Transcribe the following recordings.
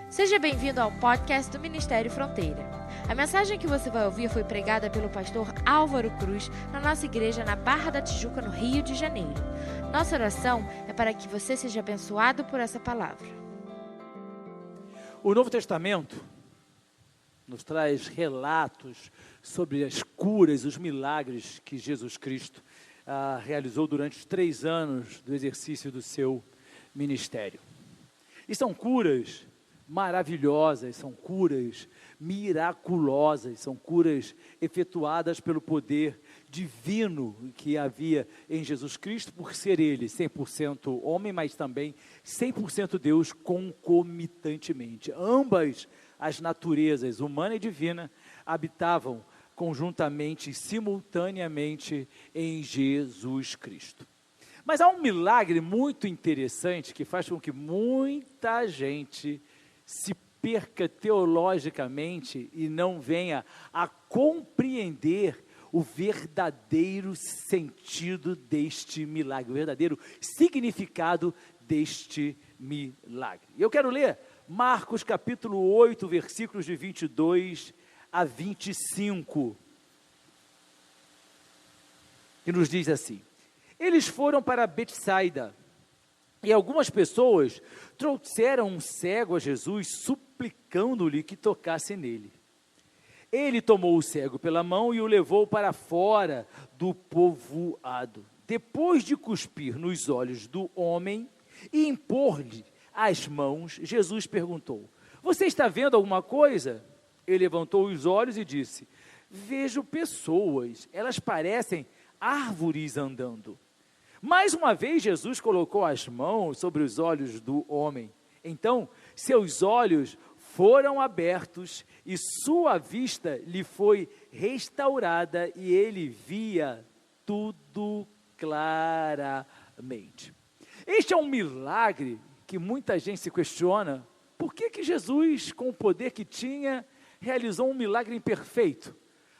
Seja bem-vindo ao podcast do Ministério Fronteira. A mensagem que você vai ouvir foi pregada pelo pastor Álvaro Cruz na nossa igreja na Barra da Tijuca, no Rio de Janeiro. Nossa oração é para que você seja abençoado por essa palavra. O Novo Testamento nos traz relatos sobre as curas, os milagres que Jesus Cristo realizou durante os 3 anos do exercício do seu ministério. E são curas maravilhosas, são curas miraculosas, são curas efetuadas pelo poder divino que havia em Jesus Cristo, por ser ele 100% homem, mas também 100% Deus concomitantemente. Ambas as naturezas, humana e divina, habitavam conjuntamente, simultaneamente em Jesus Cristo. Mas há um milagre muito interessante que faz com que muita gente se perca teologicamente e não venha a compreender o verdadeiro sentido deste milagre, o verdadeiro significado deste milagre. Eu quero ler Marcos capítulo 8, versículos de 22 a 25, que nos diz assim: eles foram para Betsaida, e algumas pessoas trouxeram um cego a Jesus, suplicando-lhe que tocasse nele. Ele tomou o cego pela mão e o levou para fora do povoado. Depois de cuspir nos olhos do homem e impor-lhe as mãos, Jesus perguntou: você está vendo alguma coisa? Ele levantou os olhos e disse: vejo pessoas, elas parecem árvores andando. Mais uma vez Jesus colocou as mãos sobre os olhos do homem. Então seus olhos foram abertos e sua vista lhe foi restaurada e ele via tudo claramente. Este é um milagre que muita gente se questiona. Por que Jesus, com o poder que tinha, realizou um milagre imperfeito?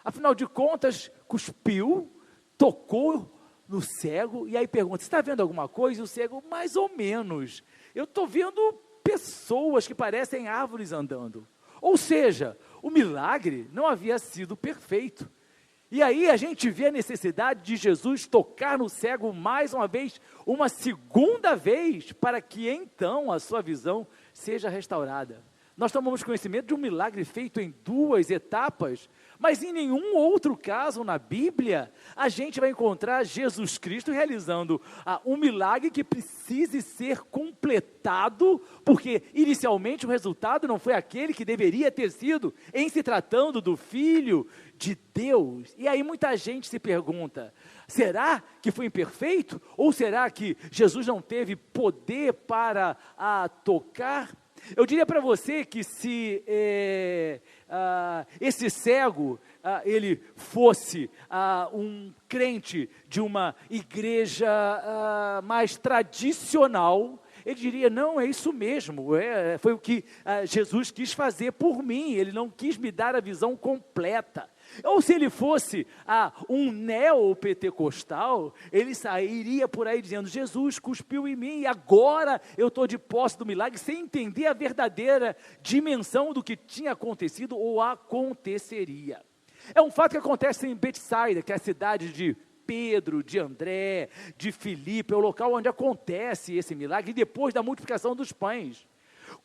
Afinal de contas, cuspiu, tocou no cego, e aí pergunta: você está vendo alguma coisa? E o cego: mais ou menos, eu estou vendo pessoas que parecem árvores andando. Ou seja, o milagre não havia sido perfeito. E aí a gente vê a necessidade de Jesus tocar no cego mais uma vez, uma segunda vez, para que então a sua visão seja restaurada. Nós tomamos conhecimento de um milagre feito em 2 etapas, mas em nenhum outro caso na Bíblia a gente vai encontrar Jesus Cristo realizando um milagre que precise ser completado, porque inicialmente o resultado não foi aquele que deveria ter sido, em se tratando do Filho de Deus. E aí muita gente se pergunta: será que foi imperfeito? Ou será que Jesus não teve poder para tocar? Eu diria para você que se esse cego, ele fosse um crente de uma igreja mais tradicional, ele diria: não, é isso mesmo, foi o que Jesus quis fazer por mim, ele não quis me dar a visão completa. Ou se ele fosse um neopentecostal, ele sairia por aí dizendo: Jesus cuspiu em mim e agora eu estou de posse do milagre, sem entender a verdadeira dimensão do que tinha acontecido ou aconteceria. É um fato que acontece em Betsaida, que é a cidade de Pedro, de André, de Filipe, é o local onde acontece esse milagre, depois da multiplicação dos pães.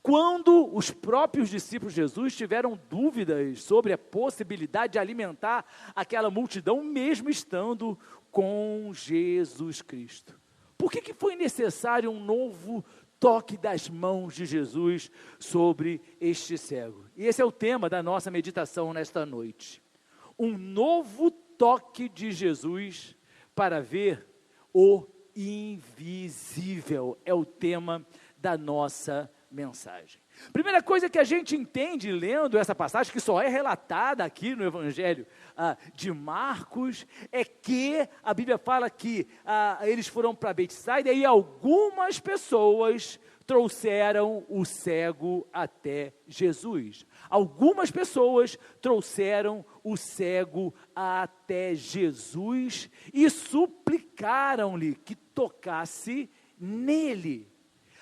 Quando os próprios discípulos de Jesus tiveram dúvidas sobre a possibilidade de alimentar aquela multidão, mesmo estando com Jesus Cristo. Por que foi necessário um novo toque das mãos de Jesus sobre este cego? E esse é o tema da nossa meditação nesta noite. Um novo toque de Jesus para ver o invisível é o tema da nossa mensagem. Primeira coisa que a gente entende lendo essa passagem, que só é relatada aqui no Evangelho de Marcos, é que a Bíblia fala que eles foram para Betsaida e algumas pessoas trouxeram o cego até Jesus. Algumas pessoas trouxeram o cego até Jesus e suplicaram-lhe que tocasse nele.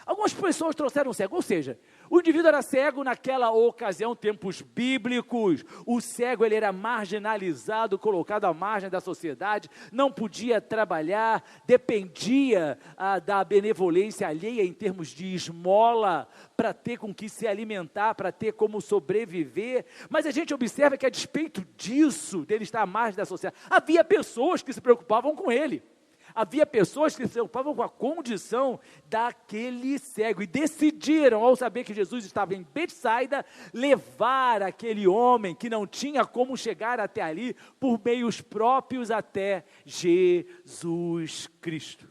Algumas pessoas trouxeram o cego, ou seja, O indivíduo era cego naquela ocasião, tempos bíblicos. O cego ele era marginalizado, colocado à margem da sociedade, não podia trabalhar, dependia da benevolência alheia em termos de esmola, para ter com que se alimentar, para ter como sobreviver. Mas a gente observa que a despeito disso, dele estar à margem da sociedade, havia pessoas que se preocupavam com ele. Havia pessoas que se preocupavam com a condição daquele cego e decidiram, ao saber que Jesus estava em Betsaida, levar aquele homem que não tinha como chegar até ali, por meios próprios até Jesus Cristo.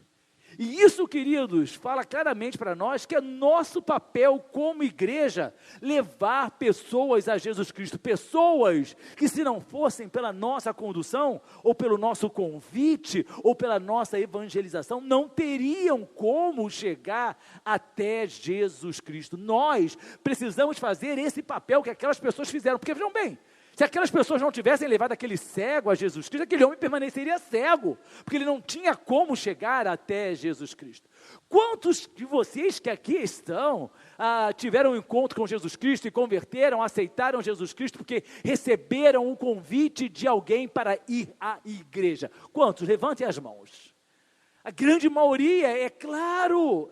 E isso, queridos, fala claramente para nós que é nosso papel como igreja levar pessoas a Jesus Cristo, pessoas que se não fossem pela nossa condução, ou pelo nosso convite, ou pela nossa evangelização, não teriam como chegar até Jesus Cristo. Nós precisamos fazer esse papel que aquelas pessoas fizeram, porque vejam bem, se aquelas pessoas não tivessem levado aquele cego a Jesus Cristo, aquele homem permaneceria cego, porque ele não tinha como chegar até Jesus Cristo. Quantos de vocês que aqui estão, tiveram um encontro com Jesus Cristo e converteram, aceitaram Jesus Cristo, porque receberam um convite de alguém para ir à igreja? Quantos? Levantem as mãos. A grande maioria, é claro.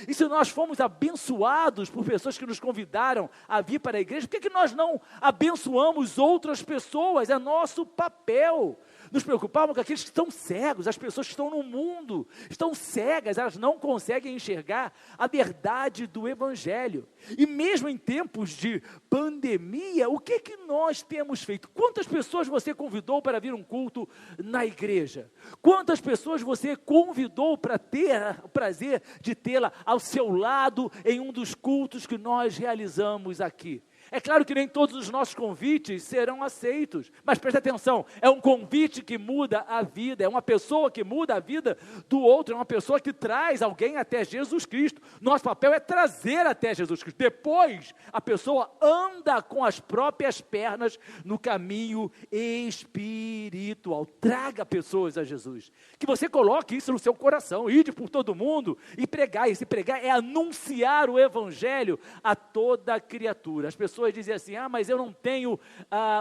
E se nós fomos abençoados por pessoas que nos convidaram a vir para a igreja, por que nós não abençoamos outras pessoas? É nosso papel. Nos preocupamos com aqueles que estão cegos, as pessoas que estão no mundo, estão cegas, elas não conseguem enxergar a verdade do Evangelho. E mesmo em tempos de pandemia, o que nós temos feito? Quantas pessoas você convidou para vir um culto na igreja? Quantas pessoas você convidou para ter o prazer de tê-la ao seu lado em um dos cultos que nós realizamos aqui? É claro que nem todos os nossos convites serão aceitos, mas preste atenção, é um convite que muda a vida, é uma pessoa que muda a vida do outro, é uma pessoa que traz alguém até Jesus Cristo. Nosso papel é trazer até Jesus Cristo. Depois, a pessoa anda com as próprias pernas no caminho espiritual. Traga pessoas a Jesus. Que você coloque isso no seu coração, ide por todo mundo e pregar. E se pregar é anunciar o Evangelho a toda criatura. As pessoas dizem assim, mas eu não tenho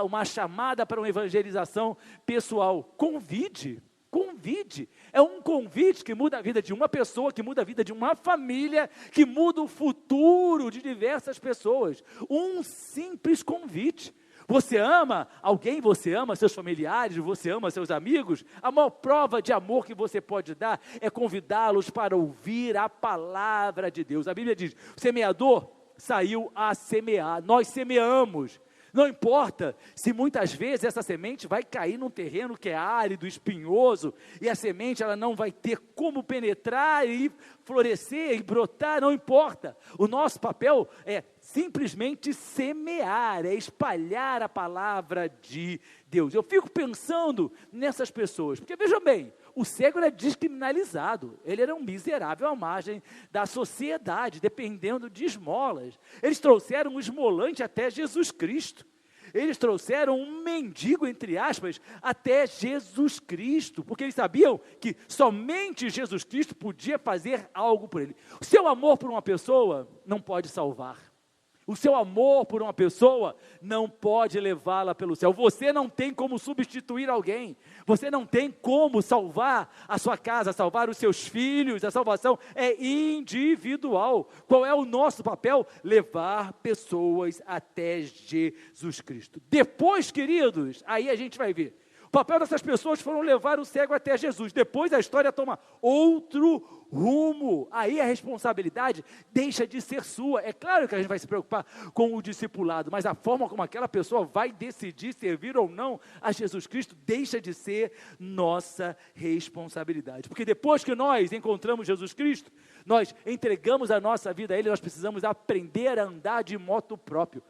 uma chamada para uma evangelização pessoal. Convide. É um convite que muda a vida de uma pessoa, que muda a vida de uma família, que muda o futuro de diversas pessoas. Um simples convite. Você ama alguém, você ama seus familiares, você ama seus amigos, a maior prova de amor que você pode dar é convidá-los para ouvir a palavra de Deus. A Bíblia diz, o semeador saiu a semear, nós semeamos, não importa se muitas vezes essa semente vai cair num terreno que é árido, espinhoso, e a semente ela não vai ter como penetrar e florescer e brotar, não importa, o nosso papel é simplesmente semear, é espalhar a palavra de Deus. Eu fico pensando nessas pessoas, porque vejam bem, o cego era descriminalizado, ele era um miserável à margem da sociedade, dependendo de esmolas. Eles trouxeram um esmolante até Jesus Cristo. Eles trouxeram um mendigo, entre aspas, até Jesus Cristo, porque eles sabiam que somente Jesus Cristo podia fazer algo por ele. O seu amor por uma pessoa não pode salvar. O seu amor por uma pessoa não pode levá-la pelo céu. Você não tem como substituir alguém. Você não tem como salvar a sua casa, salvar os seus filhos. A salvação é individual. Qual é o nosso papel? Levar pessoas até Jesus Cristo. Depois, queridos, aí a gente vai ver. O papel dessas pessoas foram levar o cego até Jesus. Depois a história toma outro rumo. Aí a responsabilidade deixa de ser sua. É claro que a gente vai se preocupar com o discipulado, mas a forma como aquela pessoa vai decidir servir ou não a Jesus Cristo deixa de ser nossa responsabilidade. Porque depois que nós encontramos Jesus Cristo, nós entregamos a nossa vida a Ele, nós precisamos aprender a andar de moto próprio.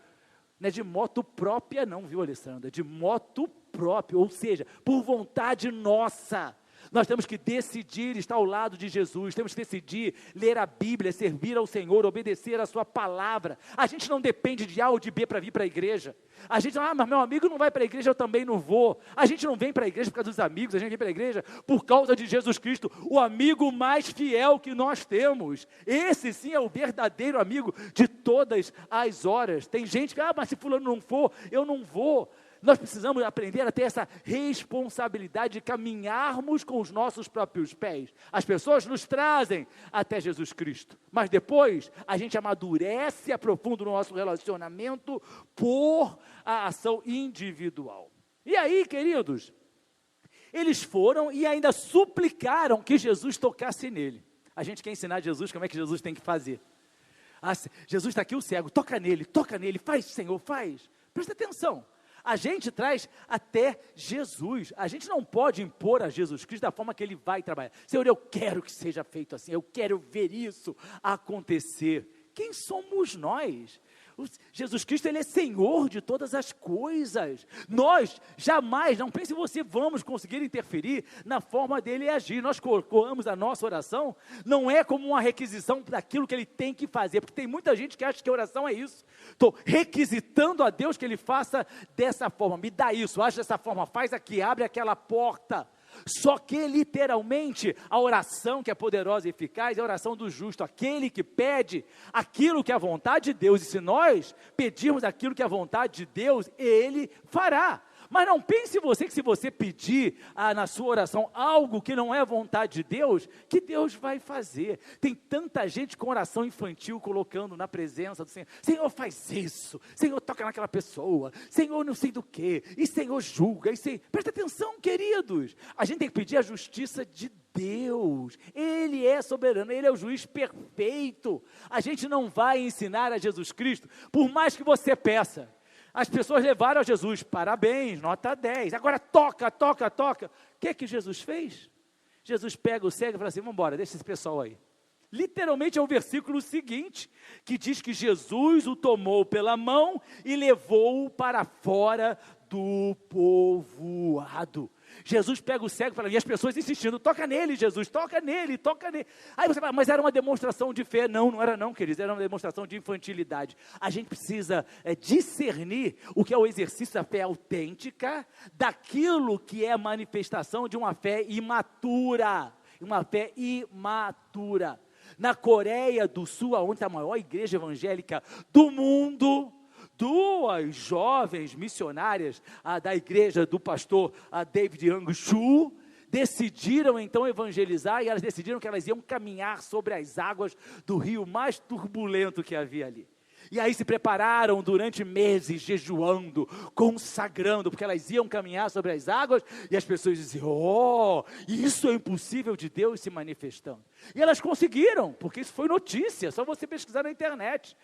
Não é de moto própria não, viu, Alessandra? De moto próprio, ou seja, por vontade nossa. Nós temos que decidir estar ao lado de Jesus, temos que decidir ler a Bíblia, servir ao Senhor, obedecer a sua palavra. A gente não depende de A ou de B para vir para a igreja. A gente não, mas meu amigo não vai para a igreja, eu também não vou. A gente não vem para a igreja por causa dos amigos, a gente vem para a igreja por causa de Jesus Cristo, o amigo mais fiel que nós temos. Esse sim é o verdadeiro amigo de todas as horas. Tem gente que, mas se fulano não for, eu não vou. Nós precisamos aprender a ter essa responsabilidade de caminharmos com os nossos próprios pés. As pessoas nos trazem até Jesus Cristo, mas depois a gente amadurece e aprofunda o nosso relacionamento por a ação individual. E aí, queridos, eles foram e ainda suplicaram que Jesus tocasse nele. A gente quer ensinar Jesus como é que Jesus tem que fazer. Jesus está aqui o cego, toca nele, faz, Senhor, faz. Presta atenção. A gente traz até Jesus. A gente não pode impor a Jesus Cristo da forma que Ele vai trabalhar. Senhor, eu quero que seja feito assim, eu quero ver isso acontecer. Quem somos nós? Jesus Cristo, Ele é Senhor de todas as coisas. Nós jamais, não pense você, vamos conseguir interferir na forma dEle agir. Nós colocamos a nossa oração, não é como uma requisição daquilo que Ele tem que fazer, porque tem muita gente que acha que a oração é isso. Estou requisitando a Deus que Ele faça dessa forma, me dá isso, age dessa forma, faz aqui, abre aquela porta. Só que literalmente a oração que é poderosa e eficaz é a oração do justo, aquele que pede aquilo que é a vontade de Deus, e se nós pedirmos aquilo que é a vontade de Deus, Ele fará. Mas não pense você que se você pedir na sua oração algo que não é vontade de Deus, que Deus vai fazer. Tem tanta gente com oração infantil colocando na presença do Senhor. Senhor, faz isso. Senhor, toca naquela pessoa. Senhor, não sei do que. E Senhor, julga. Presta atenção, queridos. A gente tem que pedir a justiça de Deus. Ele é soberano, Ele é o juiz perfeito. A gente não vai ensinar a Jesus Cristo, por mais que você peça. As pessoas levaram a Jesus, parabéns, nota 10, agora toca. O que Jesus fez? Jesus pega o cego e fala assim, vamos embora, deixa esse pessoal aí. Literalmente é o versículo seguinte, que diz que Jesus o tomou pela mão e levou-o para fora do povoado. Jesus pega o cego e fala, e as pessoas insistindo, toca nele Jesus, toca nele. Aí você fala, mas era uma demonstração de fé. Não era não, queridos, era uma demonstração de infantilidade. A gente precisa discernir o que é o exercício da fé autêntica, daquilo que é a manifestação de uma fé imatura. Na Coreia do Sul, onde está a maior igreja evangélica do mundo, 2 jovens missionárias da igreja do pastor David Young Chu decidiram então evangelizar, e elas decidiram que elas iam caminhar sobre as águas do rio mais turbulento que havia ali. E aí se prepararam durante meses, jejuando, consagrando, porque elas iam caminhar sobre as águas, e as pessoas diziam, isso é impossível de Deus se manifestando. E elas conseguiram, porque isso foi notícia, só você pesquisar na internet.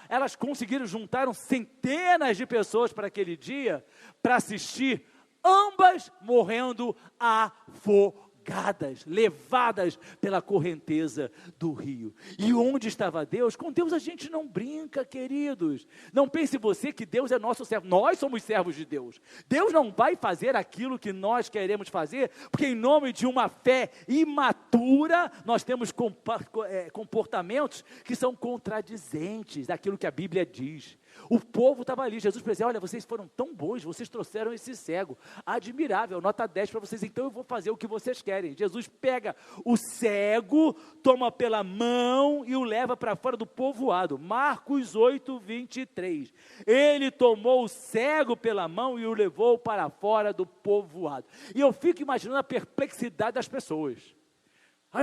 Elas conseguiram, juntaram centenas de pessoas para aquele dia, para assistir, ambas morrendo afogadas, levadas pela correnteza do rio. E onde estava Deus? Com Deus a gente não brinca, queridos. Não pense você que Deus é nosso servo. Nós somos servos de Deus. Deus não vai fazer aquilo que nós queremos fazer, porque em nome de uma fé imatura, nós temos comportamentos que são contradizentes daquilo que a Bíblia diz. O povo estava ali, Jesus disse, olha, vocês foram tão bons, vocês trouxeram esse cego, admirável, nota 10 para vocês, então eu vou fazer o que vocês querem. Jesus pega o cego, toma pela mão e o leva para fora do povoado. Marcos 8, 23, ele tomou o cego pela mão e o levou para fora do povoado. E eu fico imaginando a perplexidade das pessoas.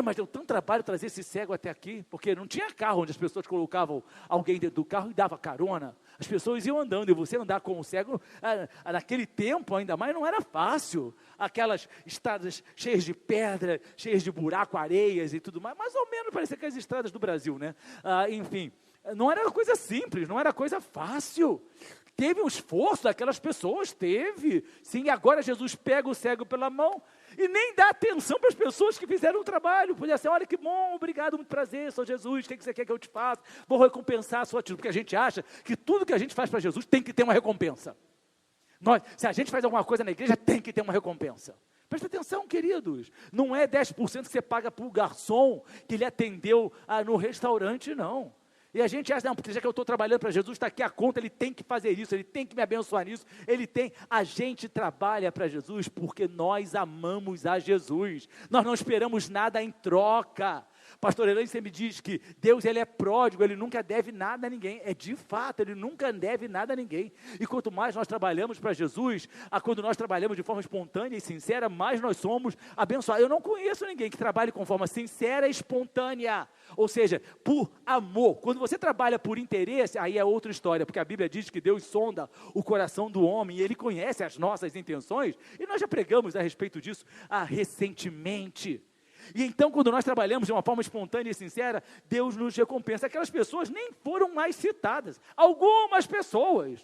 Mas deu tanto trabalho trazer esse cego até aqui, porque não tinha carro onde as pessoas colocavam alguém dentro do carro e dava carona. As pessoas iam andando, e você andar com o cego, naquele tempo ainda mais, não era fácil. Aquelas estradas cheias de pedra, cheias de buraco, areias e tudo mais, mais ou menos parecia que as estradas do Brasil, né? Enfim, não era coisa simples, não era coisa fácil. Teve um esforço daquelas pessoas, teve. Sim, agora Jesus pega o cego pela mão e nem dá atenção para as pessoas que fizeram o trabalho. Podia ser, olha que bom, obrigado, muito prazer, sou Jesus, o que você quer que eu te faça? Vou recompensar a sua atitude, porque a gente acha que tudo que a gente faz para Jesus tem que ter uma recompensa. Se a gente faz alguma coisa na igreja, tem que ter uma recompensa. Presta atenção, queridos, não é 10% que você paga para o garçom que lhe atendeu no restaurante, não. E a gente acha, não, porque já que eu estou trabalhando para Jesus, está aqui a conta, ele tem que fazer isso, ele tem que me abençoar nisso, a gente trabalha para Jesus porque nós amamos a Jesus, nós não esperamos nada em troca. Pastor Elaine sempre diz que Deus, ele é pródigo, ele nunca deve nada a ninguém. É de fato, ele nunca deve nada a ninguém. E quanto mais nós trabalhamos para Jesus, quando nós trabalhamos de forma espontânea e sincera, mais nós somos abençoados. Eu não conheço ninguém que trabalhe com forma sincera e espontânea, ou seja, por amor. Quando você trabalha por interesse, aí é outra história, porque a Bíblia diz que Deus sonda o coração do homem, e Ele conhece as nossas intenções, e nós já pregamos a respeito disso recentemente. E então, quando nós trabalhamos de uma forma espontânea e sincera, Deus nos recompensa. Aquelas pessoas nem foram mais citadas. Algumas pessoas,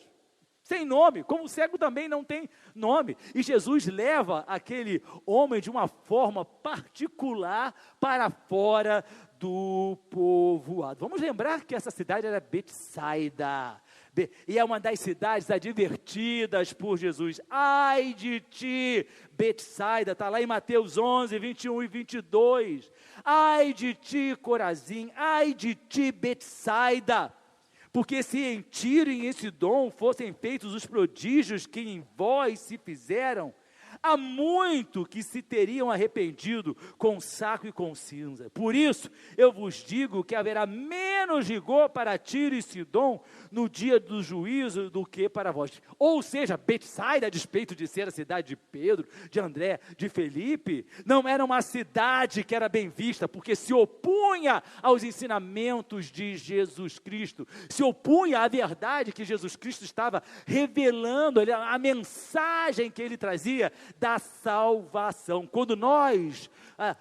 sem nome, como o cego também não tem nome. E Jesus leva aquele homem de uma forma particular para fora do povoado. Vamos lembrar que essa cidade era Betsaida. E é uma das cidades advertidas por Jesus. Ai de ti, Betsaida, está lá em Mateus 11, 21 e 22. Ai de ti, Corazim, ai de ti, Betsaida, porque se em Tiro e em Sidom fossem feitos os prodígios que em vós se fizeram, há muito que se teriam arrependido com saco e com cinza. Por isso, eu vos digo que haverá menos rigor para Tiro e Sidom no dia do juízo do que para vós. Ou seja, Betsaida, a despeito de ser a cidade de Pedro, de André, de Felipe, não era uma cidade que era bem vista, porque se opunha aos ensinamentos de Jesus Cristo, se opunha à verdade que Jesus Cristo estava revelando, a mensagem que ele trazia da salvação. Quando nós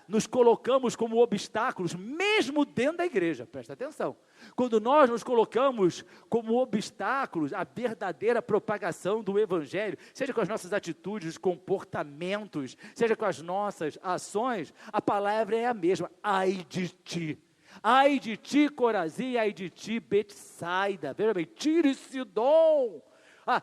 nos colocamos como obstáculos, mesmo dentro da igreja, presta atenção, quando nós nos colocamos como obstáculos à verdadeira propagação do Evangelho, seja com as nossas atitudes, comportamentos, seja com as nossas ações, a palavra é a mesma: ai de ti, Corazim, ai de ti, Betsaida. Veja bem, Tiro e Sidom.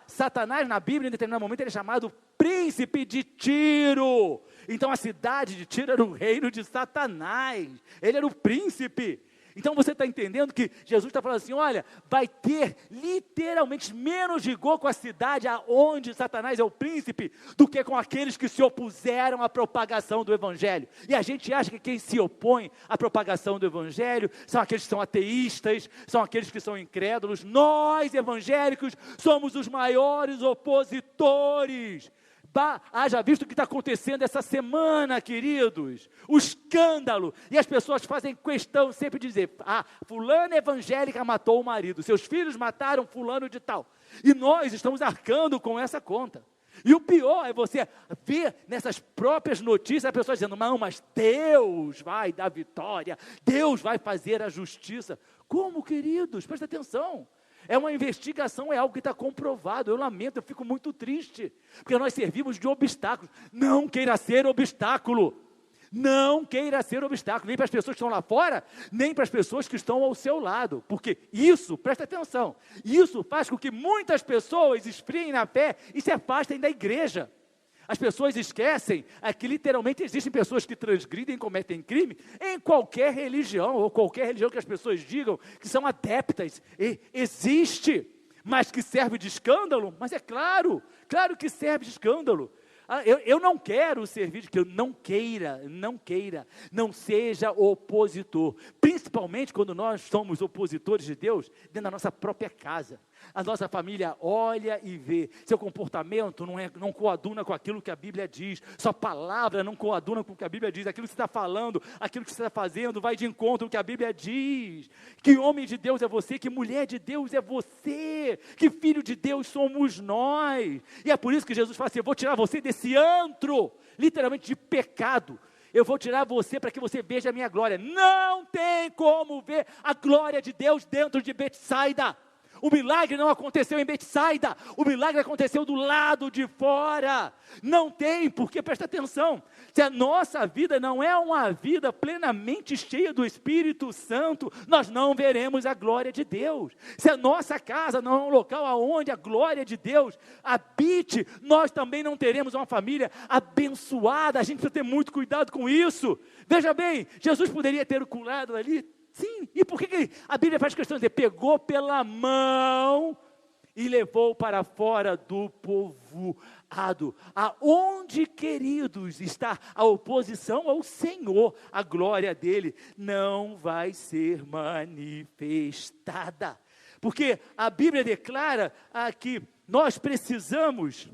Satanás na Bíblia, em determinado momento, ele é chamado príncipe de Tiro. Então a cidade de Tiro era o reino de Satanás, ele era o príncipe. Então você está entendendo que Jesus está falando assim, olha, vai ter literalmente menos rigor com a cidade onde Satanás é o príncipe, do que com aqueles que se opuseram à propagação do Evangelho. E a gente acha que quem se opõe à propagação do Evangelho são aqueles que são ateístas, são aqueles que são incrédulos. Nós, evangélicos, somos os maiores opositores. Haja visto o que está acontecendo essa semana, queridos, o escândalo, e as pessoas fazem questão sempre de dizer, fulana evangélica matou o marido, seus filhos mataram fulano de tal, e nós estamos arcando com essa conta. E o pior é você ver nessas próprias notícias a pessoa dizendo, não, mas Deus vai dar vitória, Deus vai fazer a justiça. Como, queridos? Presta atenção. É uma investigação, é algo que está comprovado. Eu lamento, eu fico muito triste, porque nós servimos de obstáculos. Não queira ser obstáculo. Não queira ser obstáculo, nem para as pessoas que estão lá fora, nem para as pessoas que estão ao seu lado, porque isso, presta atenção, isso faz com que muitas pessoas esfriem na fé e se afastem da igreja. As pessoas esquecem que literalmente existem pessoas que transgridem, cometem crime em qualquer religião, ou qualquer religião que as pessoas digam que são adeptas, existe, mas que serve de escândalo, mas é claro que serve de escândalo. Eu não quero servir de que eu não queira, não seja opositor, principalmente quando nós somos opositores de Deus dentro da nossa própria casa. A nossa família olha e vê, seu comportamento não coaduna com aquilo que a Bíblia diz, sua palavra não coaduna com o que a Bíblia diz, aquilo que você está falando, aquilo que você está fazendo vai de encontro ao que a Bíblia diz. Que homem de Deus é você, que mulher de Deus é você, que filho de Deus somos nós. E é por isso que Jesus fala assim, eu vou tirar você desse antro, literalmente de pecado, eu vou tirar você para que você veja a minha glória. Não tem como ver a glória de Deus dentro de Betsaida. O milagre não aconteceu em Betsaida, o milagre aconteceu do lado de fora. Não tem, porque presta atenção, se a nossa vida não é uma vida plenamente cheia do Espírito Santo, nós não veremos a glória de Deus. Se a nossa casa não é um local onde a glória de Deus habite, nós também não teremos uma família abençoada. A gente precisa ter muito cuidado com isso. Veja bem, Jesus poderia ter curado ali? Sim, e por que a Bíblia faz questão de dizer, pegou pela mão e levou para fora do povoado? Aonde, queridos, está a oposição ao Senhor, a glória dele não vai ser manifestada. Porque a Bíblia declara que nós precisamos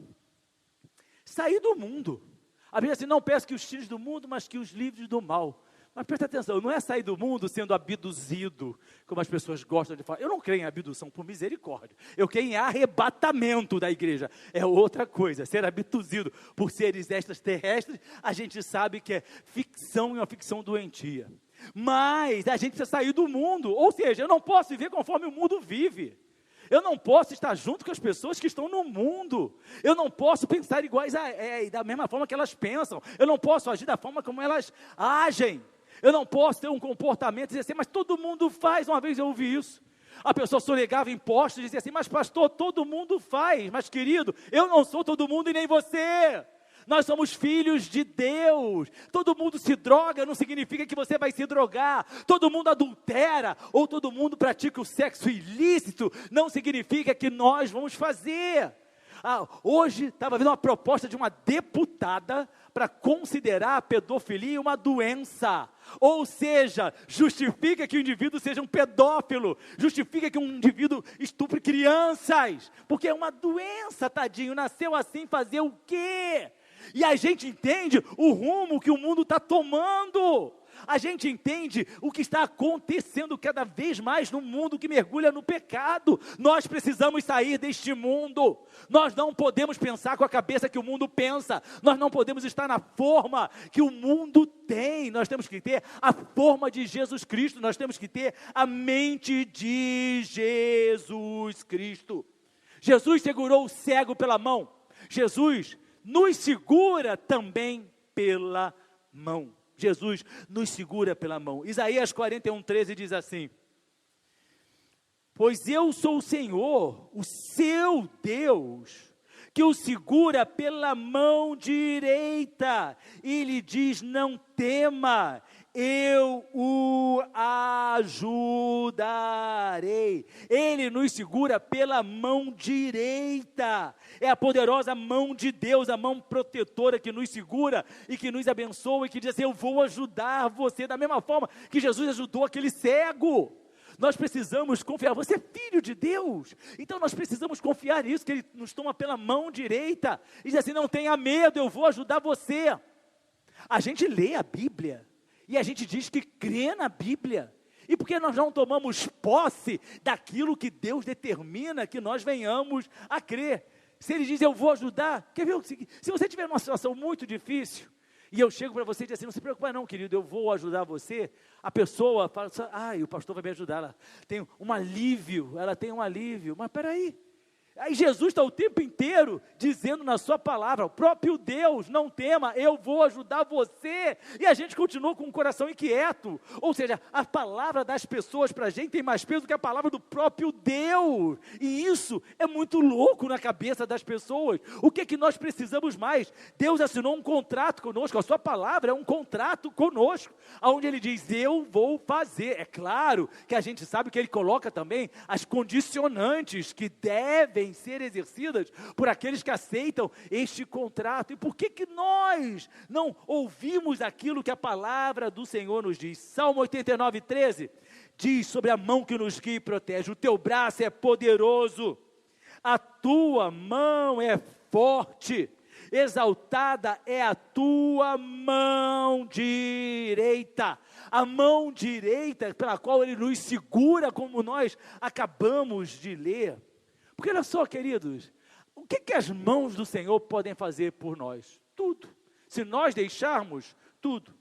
sair do mundo. A Bíblia diz assim, não peço que os tires do mundo, mas que os livres do mal. Mas presta atenção, não é sair do mundo sendo abduzido, como as pessoas gostam de falar. Eu não creio em abdução, por misericórdia. Eu creio em arrebatamento da igreja. É outra coisa, ser abduzido por seres extraterrestres, a gente sabe que é ficção e uma ficção doentia. Mas a gente precisa sair do mundo, ou seja, eu não posso viver conforme o mundo vive. Eu não posso estar junto com as pessoas que estão no mundo. Eu não posso pensar iguais da mesma forma que elas pensam. Eu não posso agir da forma como elas agem. Eu não posso ter um comportamento e dizer assim, mas todo mundo faz. Uma vez eu ouvi isso. A pessoa sonegava impostos e dizia assim, mas pastor, todo mundo faz. Mas querido, eu não sou todo mundo e nem você. Nós somos filhos de Deus. Todo mundo se droga, não significa que você vai se drogar. Todo mundo adultera, ou todo mundo pratica o sexo ilícito, não significa que nós vamos fazer. Hoje estava vendo uma proposta de uma deputada para considerar a pedofilia uma doença. Ou seja, justifica que o indivíduo seja um pedófilo, justifica que um indivíduo estupre crianças, porque é uma doença, tadinho, nasceu assim, fazer o quê? E a gente entende o rumo que o mundo está tomando. A gente entende o que está acontecendo cada vez mais no mundo que mergulha no pecado. Nós precisamos sair deste mundo. Nós não podemos pensar com a cabeça que o mundo pensa. Nós não podemos estar na forma que o mundo tem. Nós temos que ter a forma de Jesus Cristo. Nós temos que ter a mente de Jesus Cristo. Jesus segurou o cego pela mão. Jesus nos segura também pela mão. Jesus nos segura pela mão. Isaías 41:13 diz assim, pois eu sou o Senhor, o seu Deus, que o segura pela mão direita, e lhe diz, não tema, eu o ajudarei. Ele nos segura pela mão direita, é a poderosa mão de Deus, a mão protetora que nos segura e que nos abençoa e que diz assim, eu vou ajudar você, da mesma forma que Jesus ajudou aquele cego. Nós precisamos confiar, você é filho de Deus, então nós precisamos confiar nisso, que Ele nos toma pela mão direita, e diz assim, não tenha medo, eu vou ajudar você. A gente lê a Bíblia, e a gente diz que crê na Bíblia, e por que nós não tomamos posse daquilo que Deus determina que nós venhamos a crer? Se Ele diz, eu vou ajudar, quer ver o seguinte, se você tiver numa situação muito difícil, e eu chego para você e digo assim, não se preocupe não, querido, eu vou ajudar você, a pessoa fala, o pastor vai me ajudar, ela tem um alívio, mas peraí, aí Jesus está o tempo inteiro dizendo na sua palavra, o próprio Deus, não tema, eu vou ajudar você, e a gente continua com o coração inquieto, ou seja, a palavra das pessoas para a gente tem mais peso do que a palavra do próprio Deus, e isso é muito louco na cabeça das pessoas. O que é que nós precisamos mais? Deus assinou um contrato conosco, a sua palavra é um contrato conosco, onde Ele diz, eu vou fazer. É claro que a gente sabe que Ele coloca também as condicionantes que devem ser exercidas por aqueles que aceitam este contrato. E por que nós não ouvimos aquilo que a palavra do Senhor nos diz? Salmo 89:13 diz sobre a mão que nos guia e protege, o teu braço é poderoso, a tua mão é forte, exaltada é a tua mão direita. A mão direita pela qual Ele nos segura, como nós acabamos de ler. Porque olha só, queridos, o que as mãos do Senhor podem fazer por nós? Tudo. Se nós deixarmos, tudo.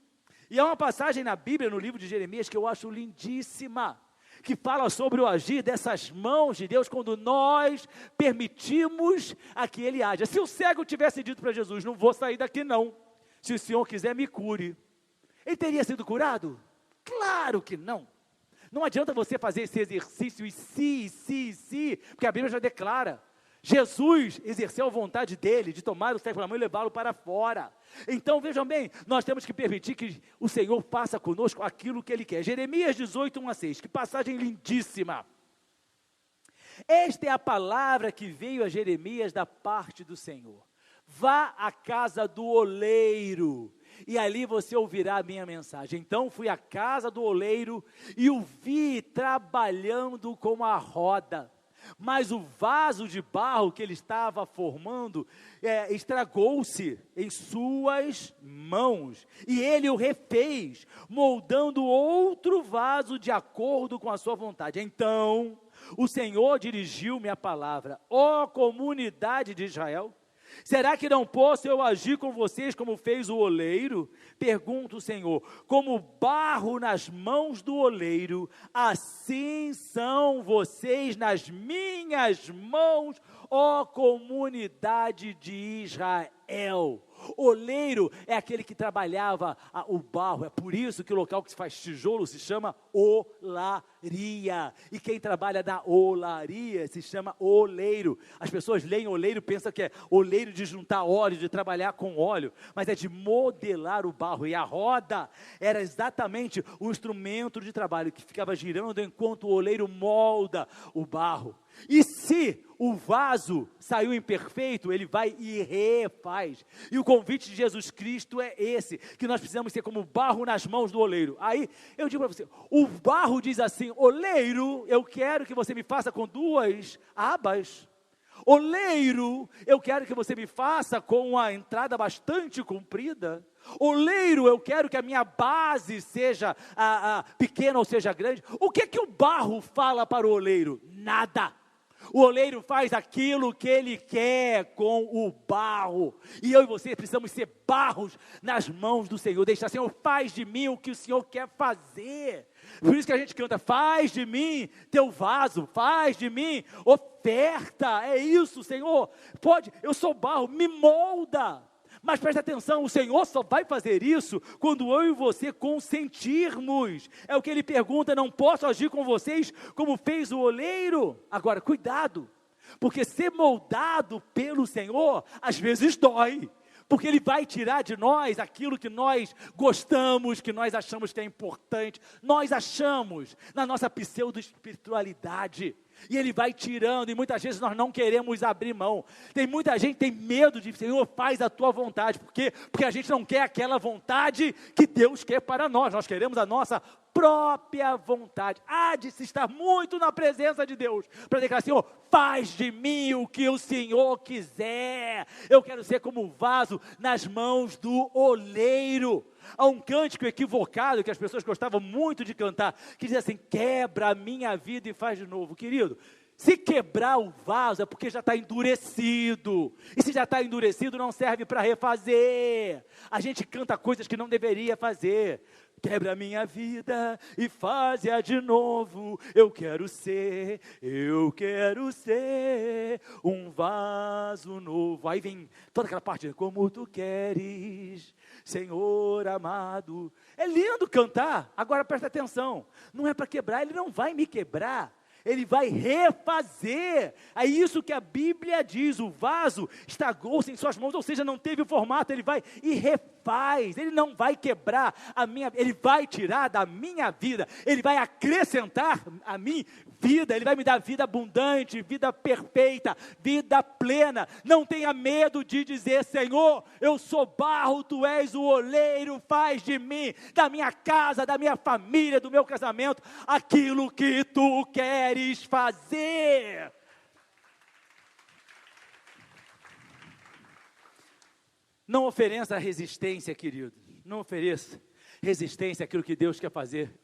E há uma passagem na Bíblia, no livro de Jeremias, que eu acho lindíssima, que fala sobre o agir dessas mãos de Deus quando nós permitimos a que Ele haja. Se o cego tivesse dito para Jesus, não vou sair daqui não, se o Senhor quiser me cure, ele teria sido curado? Claro que não. Não adianta você fazer esse exercício e porque a Bíblia já declara, Jesus exerceu a vontade dele de tomar o cego pela mão e levá-lo para fora. Então vejam bem, nós temos que permitir que o Senhor faça conosco aquilo que Ele quer. Jeremias 18, 1-6, que passagem lindíssima. Esta é a palavra que veio a Jeremias da parte do Senhor. Vá à casa do oleiro, e ali você ouvirá a minha mensagem. Então fui à casa do oleiro e o vi trabalhando com a roda. Mas o vaso de barro que ele estava formando estragou-se em suas mãos. E ele o refez, moldando outro vaso de acordo com a sua vontade. Então o Senhor dirigiu-me a palavra: ó comunidade de Israel, será que não posso eu agir com vocês como fez o oleiro? Pergunta o Senhor. Como barro nas mãos do oleiro, assim são vocês nas minhas mãos, ó comunidade de Israel. Oleiro é aquele que trabalhava o barro, é por isso que o local que se faz tijolo se chama olaria, e quem trabalha na olaria se chama oleiro. As pessoas leem oleiro e pensam que é oleiro de juntar óleo, de trabalhar com óleo, mas é de modelar o barro, e a roda era exatamente o instrumento de trabalho que ficava girando enquanto o oleiro molda o barro. E se o vaso saiu imperfeito, ele vai e refaz. E o convite de Jesus Cristo é esse, que nós precisamos ser como barro nas mãos do oleiro. Aí eu digo para você, o barro diz assim: oleiro, eu quero que você me faça com 2 abas. Oleiro, eu quero que você me faça com uma entrada bastante comprida. Oleiro, eu quero que a minha base seja pequena ou seja grande. O que o barro fala para o oleiro? Nada. O oleiro faz aquilo que ele quer com o barro, e eu e você precisamos ser barros nas mãos do Senhor. Deixa, Senhor, faz de mim o que o Senhor quer fazer. Por isso que a gente canta: faz de mim teu vaso, faz de mim oferta. É isso, Senhor, eu sou barro, me molda. Mas preste atenção, o Senhor só vai fazer isso quando eu e você consentirmos. É o que Ele pergunta: não posso agir com vocês como fez o oleiro? Agora, cuidado, porque ser moldado pelo Senhor, às vezes dói. Porque Ele vai tirar de nós aquilo que nós gostamos, que nós achamos que é importante, nós achamos na nossa pseudo-espiritualidade. E Ele vai tirando, e muitas vezes nós não queremos abrir mão. Tem muita gente que tem medo de: Senhor, faz a tua vontade. Por quê? Porque a gente não quer aquela vontade que Deus quer para nós queremos a nossa própria vontade. Há de se estar muito na presença de Deus, para declarar: Senhor, faz de mim o que o Senhor quiser. Eu quero ser como um vaso nas mãos do oleiro. Há um cântico equivocado que as pessoas gostavam muito de cantar, que diz assim: quebra a minha vida e faz de novo. Querido, se quebrar o vaso é porque já está endurecido, e se já está endurecido não serve para refazer. A gente canta coisas que não deveria fazer. Quebra a minha vida e faz-a de novo. Eu quero ser um vaso novo. Aí vem toda aquela parte: como tu queres, Senhor amado. É lindo cantar. Agora presta atenção, não é para quebrar. Ele não vai me quebrar, Ele vai refazer. É isso que a Bíblia diz: o vaso estragou-se em suas mãos, ou seja, não teve o formato. Ele vai e refaz. Ele não vai quebrar Ele vai tirar da minha vida, Ele vai acrescentar a mim vida. Ele vai me dar vida abundante, vida perfeita, vida plena. Não tenha medo de dizer: Senhor, eu sou barro, Tu és o oleiro, faz de mim, da minha casa, da minha família, do meu casamento, aquilo que Tu queres fazer. Não ofereça resistência, querido. Não ofereça resistência àquilo que Deus quer fazer.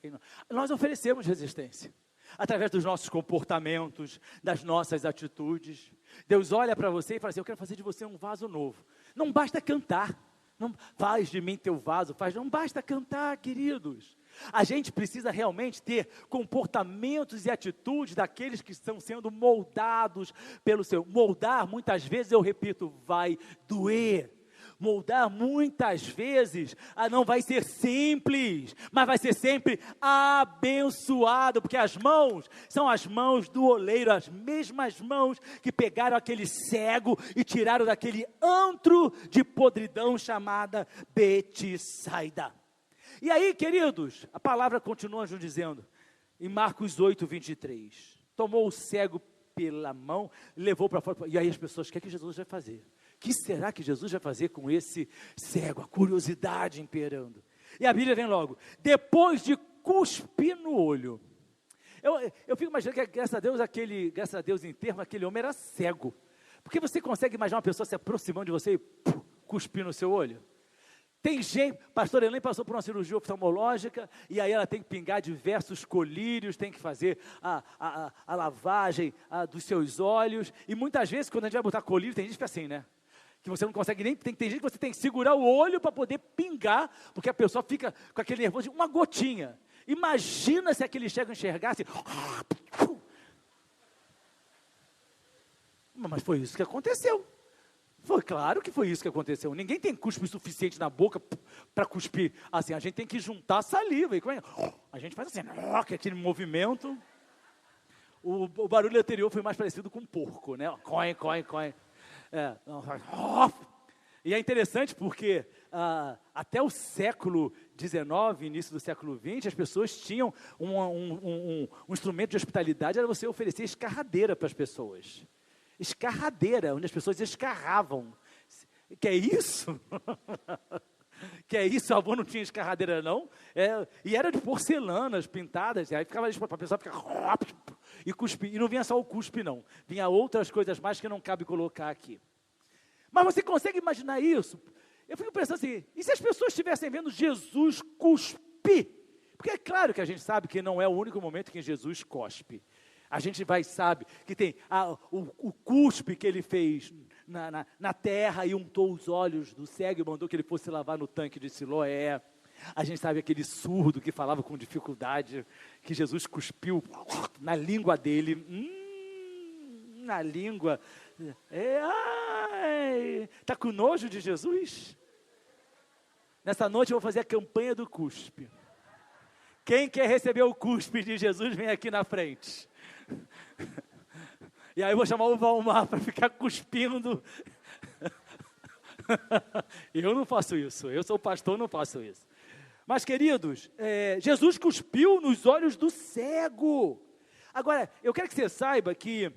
Nós oferecemos resistência através dos nossos comportamentos, das nossas atitudes. Deus olha para você e fala assim: eu quero fazer de você um vaso novo. Não basta cantar. Não, faz de mim teu vaso, não basta cantar, queridos. A gente precisa realmente ter comportamentos e atitudes daqueles que estão sendo moldados pelo Senhor. Moldar, muitas vezes, eu repito, vai doer. Moldar muitas vezes não vai ser simples, mas vai ser sempre abençoado, porque as mãos são as mãos do oleiro, as mesmas mãos que pegaram aquele cego e tiraram daquele antro de podridão chamada Betsaida. E aí, queridos, a palavra continua nos dizendo, em Marcos 8, 23, tomou o cego pela mão, levou para fora, e aí as pessoas, o que é que Jesus vai fazer? O que será que Jesus vai fazer com esse cego? A curiosidade imperando. E a Bíblia vem logo, depois de cuspir no olho. Eu fico imaginando que, graças a Deus em termo, aquele homem era cego. Porque você consegue imaginar uma pessoa se aproximando de você e cuspir no seu olho? Tem gente, pastor Elaine passou por uma cirurgia oftalmológica, e aí ela tem que pingar diversos colírios, tem que fazer a lavagem dos seus olhos, e muitas vezes quando a gente vai botar colírio, tem gente que é assim, né? Que você não consegue nem, tem gente que você tem que segurar o olho para poder pingar, porque a pessoa fica com aquele nervoso, uma gotinha. Imagina se aquele cego enxergasse. Mas foi isso que aconteceu. Foi claro que foi isso que aconteceu. Ninguém tem cuspe suficiente na boca para cuspir assim. A gente tem que juntar saliva. E a gente faz assim, aquele movimento. O barulho anterior foi mais parecido com um porco, né? Coin, coin, coin. E é interessante porque até o século XIX, início do século XX, as pessoas tinham um instrumento de hospitalidade, era você oferecer escarradeira para as pessoas. Escarradeira, onde as pessoas escarravam. Que é isso? Que é isso? O avô não tinha escarradeira, não? E era de porcelanas pintadas, aí ficava para a pessoa ficar e cuspir. E não vinha só o cuspe, não. Vinha outras coisas mais que não cabe colocar aqui. Mas você consegue imaginar isso? Eu fico pensando assim, e se as pessoas estivessem vendo Jesus cuspir? Porque é claro que a gente sabe que não é o único momento que Jesus cospe. A gente sabe que tem o cuspe que ele fez na terra e untou os olhos do cego e mandou que ele fosse lavar no tanque de Siloé. A gente sabe aquele surdo que falava com dificuldade, que Jesus cuspiu na língua dele. Na língua. Está com nojo de Jesus? Nessa noite eu vou fazer a campanha do cuspe. Quem quer receber o cuspe de Jesus, vem aqui na frente. E aí eu vou chamar o Valmar para ficar cuspindo. Eu não faço isso, eu sou pastor, não faço isso. Mas queridos, Jesus cuspiu nos olhos do cego. Agora, eu quero que você saiba que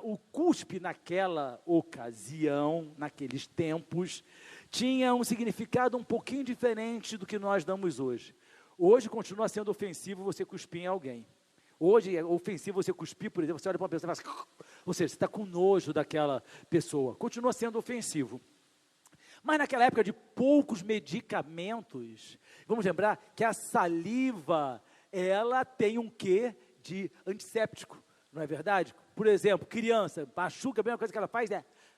o cuspe naquela ocasião, naqueles tempos, tinha um significado um pouquinho diferente do que nós damos hoje. Hoje continua sendo ofensivo você cuspir em alguém. Hoje é ofensivo você cuspir, por exemplo, você olha para uma pessoa e faz, ou seja, você está com nojo daquela pessoa. Continua sendo ofensivo. Mas naquela época de poucos medicamentos, vamos lembrar que a saliva, ela tem um quê de antisséptico, não é verdade? Por exemplo, criança, machuca, a primeira coisa que ela faz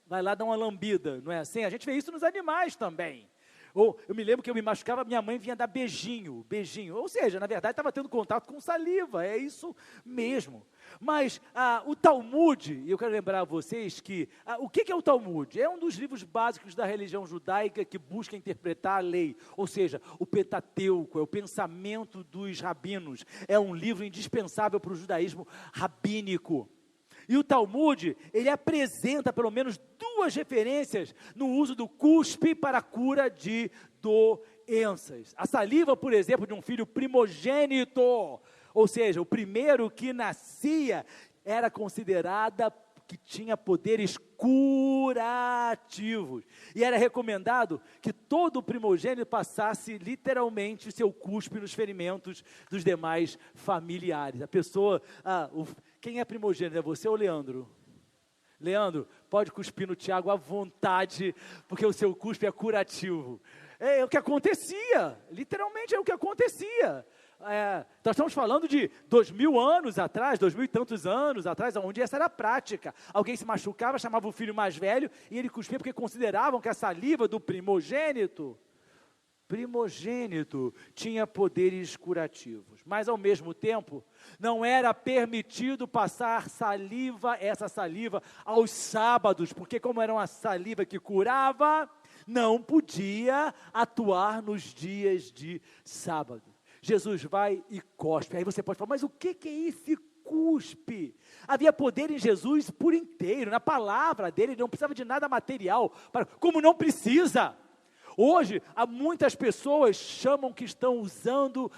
vai lá dar uma lambida, não é assim? A gente vê isso nos animais também. Ou eu me lembro que eu me machucava, minha mãe vinha dar beijinho, ou seja, na verdade estava tendo contato com saliva, é isso mesmo. Mas o Talmud, e eu quero lembrar a vocês que, o que é o Talmud? É um dos livros básicos da religião judaica que busca interpretar a lei, ou seja, o Pentateuco, é o pensamento dos rabinos, é um livro indispensável para o judaísmo rabínico. E o Talmud, ele apresenta pelo menos duas referências no uso do cuspe para a cura de doenças. A saliva, por exemplo, de um filho primogênito, ou seja, o primeiro que nascia, era considerada que tinha poderes curativos. E era recomendado que todo primogênito passasse literalmente o seu cuspe nos ferimentos dos demais familiares. A pessoa, quem é primogênito? É você ou Leandro? Leandro, pode cuspir no Tiago à vontade, porque o seu cuspe é curativo. É o que acontecia, literalmente é o que acontecia. Nós estamos falando de 2000 anos atrás, 2000 e tantos anos atrás, onde essa era a prática. Alguém se machucava, chamava o filho mais velho, e ele cuspia porque consideravam que a saliva do primogênito primogênito tinha poderes curativos, mas ao mesmo tempo não era permitido passar essa saliva aos sábados, porque como era uma saliva que curava, não podia atuar nos dias de sábado. Jesus vai e cospe. Aí você pode falar, mas o que é esse cuspe? Havia poder em Jesus por inteiro, na palavra dele, ele não precisava de nada material, como não precisa. Hoje, há muitas pessoas chamam que estão usando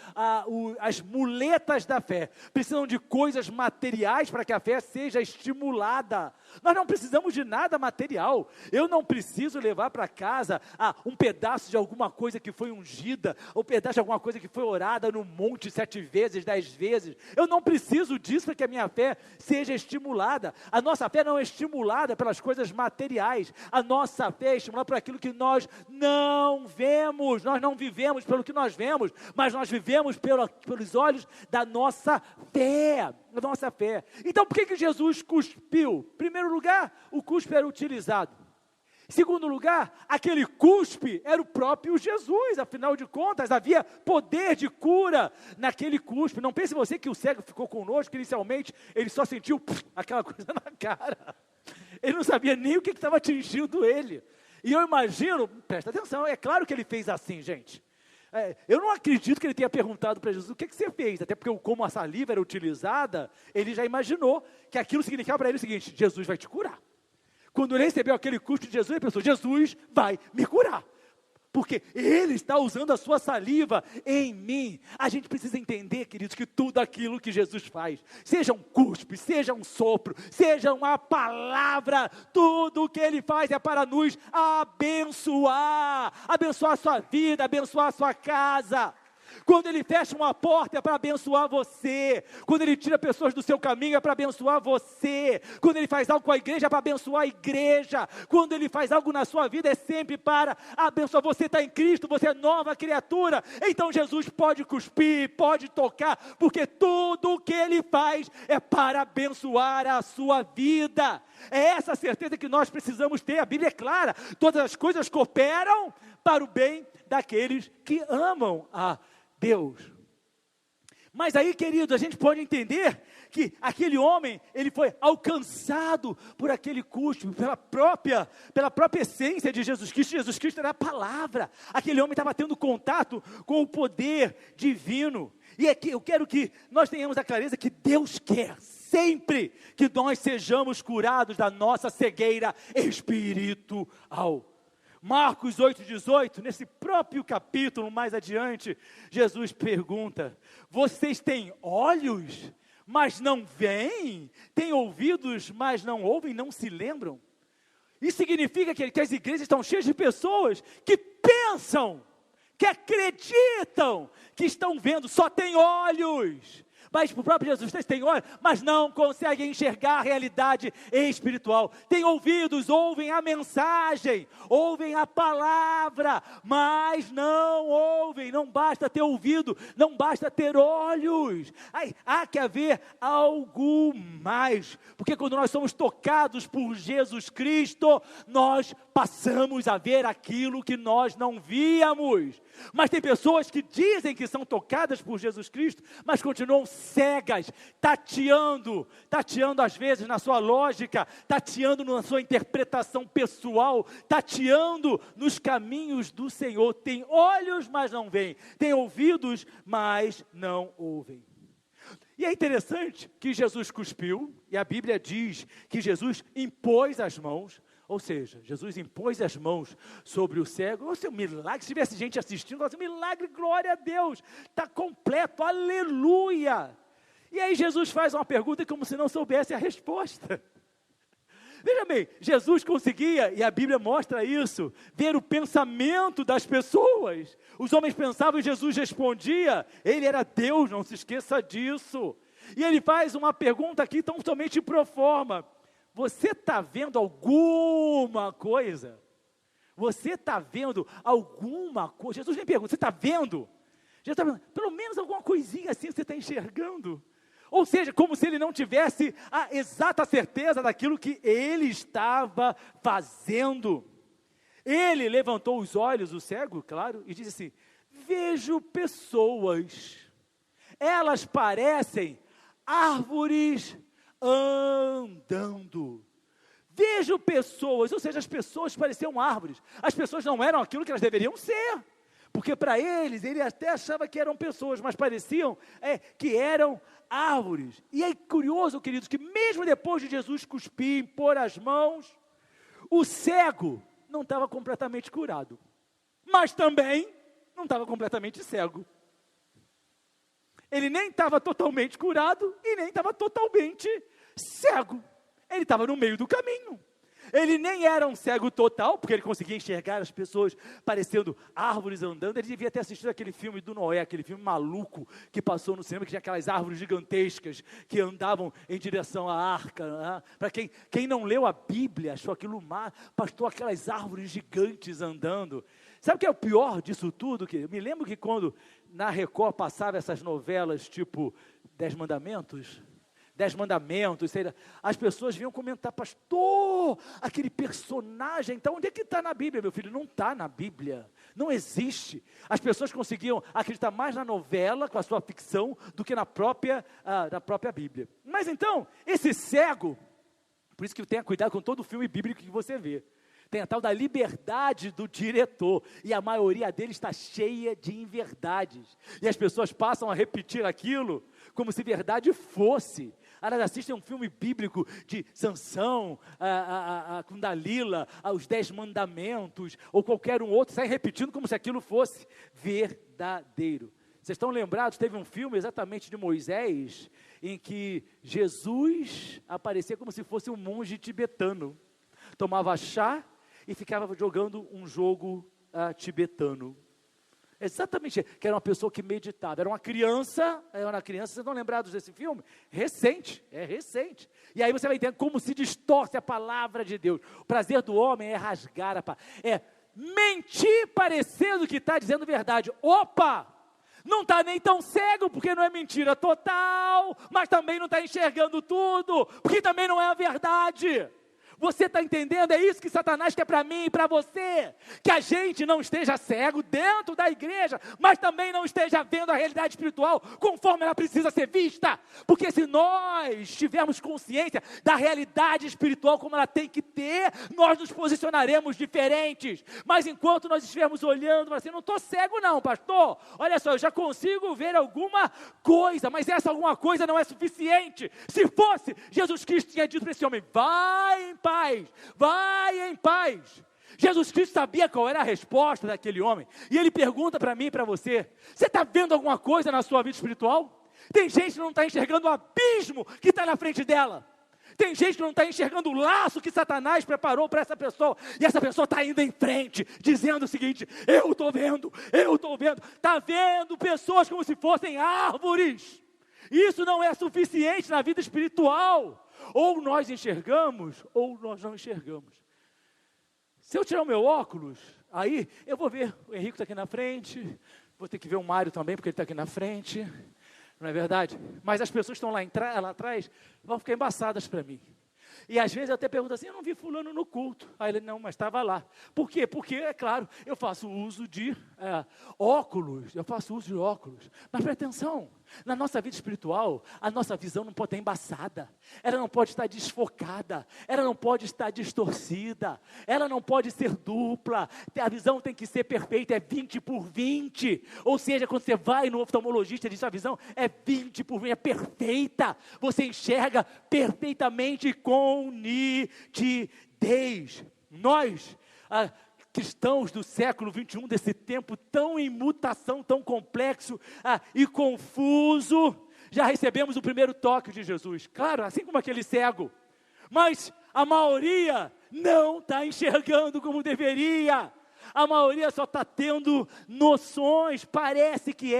as muletas da fé. Precisam de coisas materiais para que a fé seja estimulada. Nós não precisamos de nada material. Eu não preciso levar para casa um pedaço de alguma coisa que foi ungida, ou um pedaço de alguma coisa que foi orada no monte 7 vezes, 10 vezes. Eu não preciso disso para que a minha fé seja estimulada. A nossa fé não é estimulada pelas coisas materiais. A nossa fé é estimulada por aquilo que nós não vemos, nós não vivemos pelo que nós vemos, mas nós vivemos pelos olhos da nossa fé, Então, por que Jesus cuspiu? Em primeiro lugar, o cuspe era utilizado. Em segundo lugar, aquele cuspe era o próprio Jesus, afinal de contas, havia poder de cura naquele cuspe. Não pense você que o cego ficou conosco, inicialmente, ele só sentiu aquela coisa na cara. Ele não sabia nem o que estava atingindo ele. E eu imagino, presta atenção, é claro que ele fez assim, gente. Eu não acredito que ele tenha perguntado para Jesus, o que você fez? Até porque como a saliva era utilizada, ele já imaginou que aquilo significava para ele o seguinte, Jesus vai te curar. Quando ele recebeu aquele cuspe de Jesus, ele pensou, Jesus vai me curar. Porque ele está usando a sua saliva em mim. A gente precisa entender, queridos, que tudo aquilo que Jesus faz, seja um cuspe, seja um sopro, seja uma palavra, tudo o que ele faz é para nos abençoar a sua vida, abençoar a sua casa. Quando ele fecha uma porta é para abençoar você. Quando ele tira pessoas do seu caminho é para abençoar você. Quando ele faz algo com a igreja é para abençoar a igreja. Quando ele faz algo na sua vida é sempre para abençoar. Você está em Cristo, você é nova criatura. Então Jesus pode cuspir, pode tocar, porque tudo o que ele faz é para abençoar a sua vida. É essa certeza que nós precisamos ter. A Bíblia é clara. Todas as coisas cooperam para o bem daqueles que amam a Deus. Mas aí, querido, a gente pode entender que aquele homem, ele foi alcançado por aquele cuspe, pela própria essência de Jesus Cristo. Jesus Cristo era a palavra. Aquele homem estava tendo contato com o poder divino. E aqui eu quero que nós tenhamos a clareza que Deus quer sempre que nós sejamos curados da nossa cegueira espiritual. Marcos 8,18, nesse próprio capítulo, mais adiante, Jesus pergunta, vocês têm olhos, mas não veem? Têm ouvidos, mas não ouvem, não se lembram? Isso significa que as igrejas estão cheias de pessoas que pensam, que acreditam, que estão vendo, só tem olhos. Mas o próprio Jesus tem olhos, mas não conseguem enxergar a realidade espiritual. Tem ouvidos, ouvem a mensagem, ouvem a palavra, mas não ouvem. Não basta ter ouvido, não basta ter olhos. Há que haver algo mais. Porque quando nós somos tocados por Jesus Cristo, nós passamos a ver aquilo que nós não víamos. Mas tem pessoas que dizem que são tocadas por Jesus Cristo, mas continuam cegas, tateando às vezes na sua lógica, tateando na sua interpretação pessoal, tateando nos caminhos do Senhor. Tem olhos, mas não veem, tem ouvidos, mas não ouvem. E é interessante que Jesus cuspiu, e a Bíblia diz que Jesus impôs as mãos, ou seja, Jesus impôs as mãos sobre o cego. Ou seja, um milagre, se tivesse gente assistindo, um milagre, glória a Deus, está completo, aleluia. E aí Jesus faz uma pergunta como se não soubesse a resposta. Veja bem, Jesus conseguia, e a Bíblia mostra isso, ver o pensamento das pessoas. Os homens pensavam e Jesus respondia, ele era Deus, não se esqueça disso. E ele faz uma pergunta aqui tão somente pro forma. Você está vendo alguma coisa? Você está vendo alguma coisa? Jesus nem pergunta, você está vendo? Jesus está vendo, pelo menos alguma coisinha assim você está enxergando. Ou seja, como se ele não tivesse a exata certeza daquilo que ele estava fazendo. Ele levantou os olhos, o cego, claro, e disse assim: vejo pessoas, elas parecem árvores andando. Vejo pessoas, ou seja, as pessoas pareciam árvores. As pessoas não eram aquilo que elas deveriam ser, porque para eles, ele até achava que eram pessoas, mas pareciam que eram árvores. E é curioso, queridos, que mesmo depois de Jesus cuspir, impor as mãos, o cego não estava completamente curado, mas também não estava completamente cego. Ele nem estava totalmente curado e nem estava totalmente cego. Ele estava no meio do caminho. Ele nem era um cego total, porque ele conseguia enxergar as pessoas parecendo árvores andando. Ele devia ter assistido aquele filme do Noé, aquele filme maluco que passou no cinema, que tinha aquelas árvores gigantescas que andavam em direção à arca. Né? Para quem não leu a Bíblia, achou aquilo pastor, aquelas árvores gigantes andando. Sabe o que é o pior disso tudo? Eu me lembro que quando na Record passava essas novelas tipo 10 Mandamentos, as pessoas vinham comentar: pastor, aquele personagem, então onde é que está na Bíblia, meu filho? Não está na Bíblia, não existe. As pessoas conseguiam acreditar mais na novela, com a sua ficção, do que na própria Bíblia. Mas então, esse cego, por isso que tenha cuidado com todo o filme bíblico que você vê, tem a tal da liberdade do diretor, e a maioria deles está cheia de inverdades, e as pessoas passam a repetir aquilo, como se verdade fosse. Elas assistem um filme bíblico de Sansão, com Dalila, os 10 mandamentos, ou qualquer um outro, saem repetindo como se aquilo fosse verdadeiro. Vocês estão lembrados? Teve um filme exatamente de Moisés, em que Jesus aparecia como se fosse um monge tibetano, tomava chá e ficava jogando um jogo tibetano. Exatamente, que era uma pessoa que meditava, era uma criança, vocês estão lembrados desse filme? Recente. E aí você vai entender como se distorce a palavra de Deus. O prazer do homem é rasgar mentir parecendo que está dizendo verdade. Opa! Não está nem tão cego, porque não é mentira total, mas também não está enxergando tudo, porque também não é a verdade. Você está entendendo? É isso que Satanás quer para mim e para você, que a gente não esteja cego dentro da igreja, mas também não esteja vendo a realidade espiritual conforme ela precisa ser vista, porque se nós tivermos consciência da realidade espiritual como ela tem que ter, nós nos posicionaremos diferentes. Mas enquanto nós estivermos olhando, assim, não estou cego não, pastor, olha só, eu já consigo ver alguma coisa, mas essa alguma coisa não é suficiente. Se fosse, Jesus Cristo tinha dito para esse homem: vai em paz. Jesus Cristo sabia qual era a resposta daquele homem, e ele pergunta para mim e para você: você está vendo alguma coisa na sua vida espiritual? Tem gente que não está enxergando o abismo que está na frente dela, tem gente que não está enxergando o laço que Satanás preparou para essa pessoa, e essa pessoa está indo em frente, dizendo o seguinte: eu estou vendo, está vendo pessoas como se fossem árvores. Isso não é suficiente na vida espiritual. Ou nós enxergamos, ou nós não enxergamos. Se eu tirar o meu óculos, aí eu vou ver, o Henrique está aqui na frente, vou ter que ver o Mário também, porque ele está aqui na frente, não é verdade? Mas as pessoas que estão lá atrás vão ficar embaçadas para mim. E às vezes eu até pergunto assim: eu não vi fulano no culto. Aí ele: não, mas estava lá. Por quê? Porque, é claro, eu faço uso de óculos. Mas presta atenção, na nossa vida espiritual, a nossa visão não pode estar embaçada. Ela não pode estar desfocada. Ela não pode estar distorcida. Ela não pode ser dupla. A visão tem que ser perfeita, é 20/20. Ou seja, quando você vai no oftalmologista, diz: a visão é 20/20, é perfeita. Você enxerga perfeitamente com nitidez. Nós, cristãos do século 21, desse tempo tão em mutação, tão complexo e confuso, já recebemos o primeiro toque de Jesus, claro, assim como aquele cego, mas a maioria não está enxergando como deveria. A maioria só está tendo noções, parece que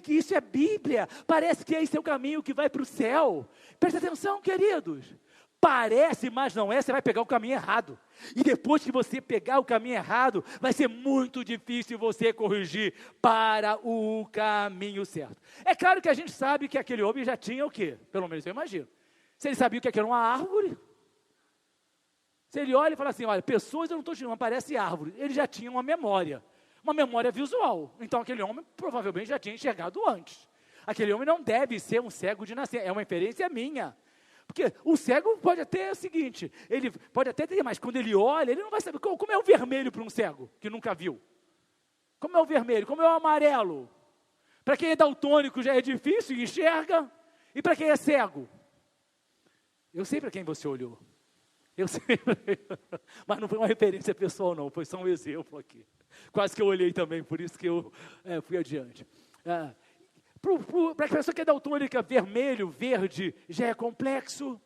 isso é Bíblia, parece que esse é o caminho que vai para o céu. Presta atenção, queridos, parece, mas não é. Você vai pegar o caminho errado, e depois que você pegar o caminho errado, vai ser muito difícil você corrigir para o caminho certo. É claro que a gente sabe que aquele homem já tinha o quê? Pelo menos eu imagino. Se ele sabia o que era uma árvore, Se ele olha e fala assim, olha, pessoas eu não estou enxergando, parece árvore. Ele já tinha uma memória visual. Então aquele homem provavelmente já tinha enxergado antes. Aquele homem não deve ser um cego de nascer, é uma inferência minha. Porque o cego pode até o seguinte, ele pode até ter, mas quando ele olha, ele não vai saber como é o vermelho para um cego que nunca viu. Como é o vermelho, como é o amarelo. Para quem é daltônico já é difícil, enxerga. E para quem é cego? Eu sei para quem você olhou. Eu sei, mas não foi uma referência pessoal não, foi só um exemplo aqui. Quase que eu olhei também, por isso que eu fui adiante. Para a pessoa que é daltônica, vermelho, verde, já é complexo.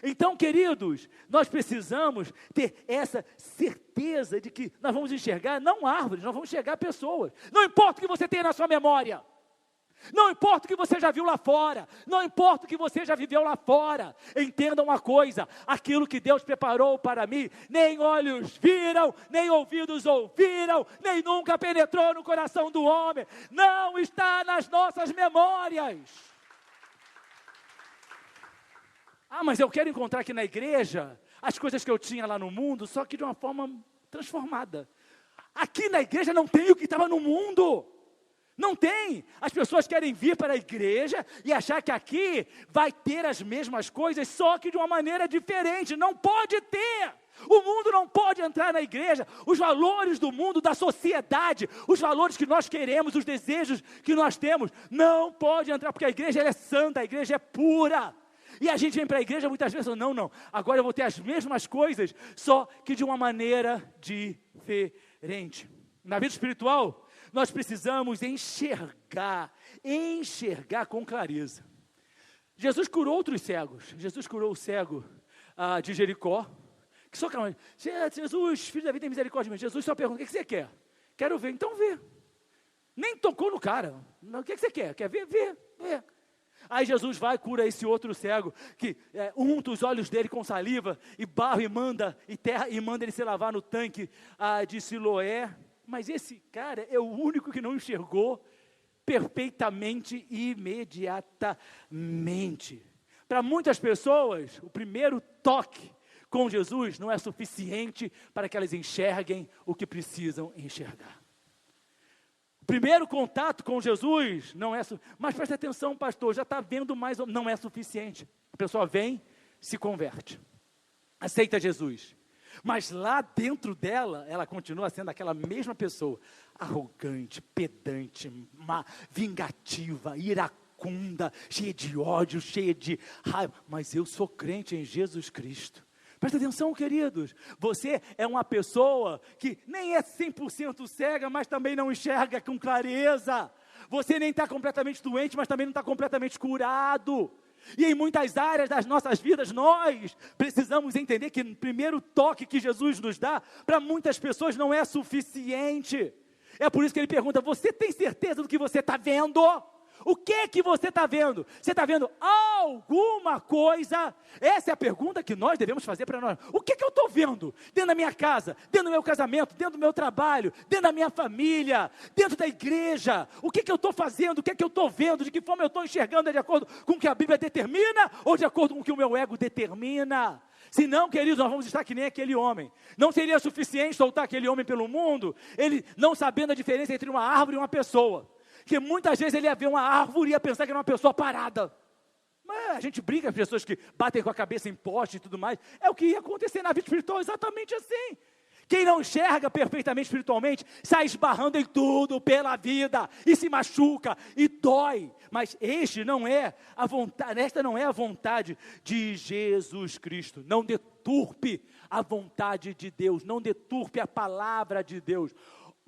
Então, queridos, nós precisamos ter essa certeza de que nós vamos enxergar não árvores, nós vamos enxergar pessoas. Não importa o que você tenha na sua memória. Não importa o que você já viu lá fora, não importa o que você já viveu lá fora, entenda uma coisa, aquilo que Deus preparou para mim, nem olhos viram, nem ouvidos ouviram, nem nunca penetrou no coração do homem, não está nas nossas memórias. Mas eu quero encontrar aqui na igreja as coisas que eu tinha lá no mundo, só que de uma forma transformada. Aqui na igreja não tem o que estava no mundo. Não tem. As pessoas querem vir para a igreja e achar que aqui vai ter as mesmas coisas, só que de uma maneira diferente. Não pode ter. O mundo não pode entrar na igreja. Os valores do mundo, da sociedade, os valores que nós queremos, os desejos que nós temos, não pode entrar, porque a igreja ela é santa, a igreja é pura. E a gente vem para a igreja muitas vezes falando, não, agora eu vou ter as mesmas coisas, só que de uma maneira diferente. Na vida espiritual, nós precisamos enxergar com clareza. Jesus curou outros cegos. Jesus curou o cego de Jericó. Que só calma. Jesus, filho da vida, tem misericórdia. Jesus só pergunta, o que você quer? Quero ver. Então vê. Nem tocou no cara. O que você quer? Quer ver? Vê. Aí Jesus vai e cura esse outro cego, que unta os olhos dele com saliva, e barro, e manda ele se lavar no tanque de Siloé. Mas esse cara é o único que não enxergou perfeitamente e imediatamente. Para muitas pessoas, o primeiro toque com Jesus não é suficiente para que elas enxerguem o que precisam enxergar. O primeiro contato com Jesus não é suficiente. Mas presta atenção, pastor, já está vendo mais, não é suficiente. A pessoa vem, se converte, aceita Jesus. Mas lá dentro dela, ela continua sendo aquela mesma pessoa, arrogante, pedante, vingativa, iracunda, cheia de ódio, cheia de raiva. Mas eu sou crente em Jesus Cristo. Presta atenção, queridos, você é uma pessoa que nem é 100% cega, mas também não enxerga com clareza. Você nem está completamente doente, mas também não está completamente curado. E em muitas áreas das nossas vidas, nós precisamos entender que o primeiro toque que Jesus nos dá, para muitas pessoas não é suficiente. É por isso que ele pergunta, você tem certeza do que você está vendo? O que você está vendo? Você está vendo alguma coisa? Essa é a pergunta que nós devemos fazer para nós. O que eu estou vendo? Dentro da minha casa, dentro do meu casamento, dentro do meu trabalho, dentro da minha família, dentro da igreja. O que eu estou fazendo? O que eu estou vendo? De que forma eu estou enxergando? É de acordo com o que a Bíblia determina ou de acordo com o que o meu ego determina? Se não, queridos, nós vamos estar que nem aquele homem. Não seria suficiente soltar aquele homem pelo mundo, ele não sabendo a diferença entre uma árvore e uma pessoa. Porque muitas vezes ele ia ver uma árvore e ia pensar que era uma pessoa parada. Mas a gente brinca com as pessoas que batem com a cabeça em poste e tudo mais. É o que ia acontecer na vida espiritual, exatamente assim. Quem não enxerga perfeitamente espiritualmente, sai esbarrando em tudo pela vida, e se machuca, e dói. Mas esta não é a vontade de Jesus Cristo. Não deturpe a vontade de Deus, não deturpe a palavra de Deus.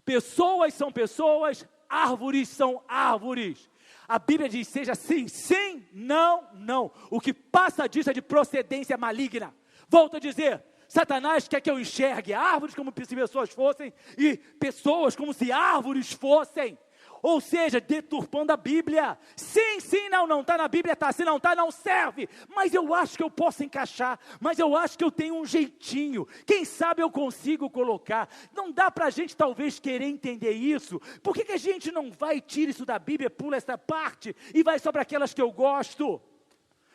Pessoas são pessoas, árvores são árvores. A Bíblia diz, seja sim, sim, não, não. O que passa disso é de procedência maligna. Volto a dizer, Satanás quer que eu enxergue árvores como se pessoas fossem, e pessoas como se árvores fossem. Ou seja, deturpando a Bíblia. Sim, sim, não, não, está na Bíblia, está, se não está, não serve. Mas eu acho que eu posso encaixar, mas eu acho que eu tenho um jeitinho. Quem sabe eu consigo colocar. Não dá para a gente talvez querer entender isso. Por que a gente não vai e tira isso da Bíblia, pula essa parte, e vai só para aquelas que eu gosto?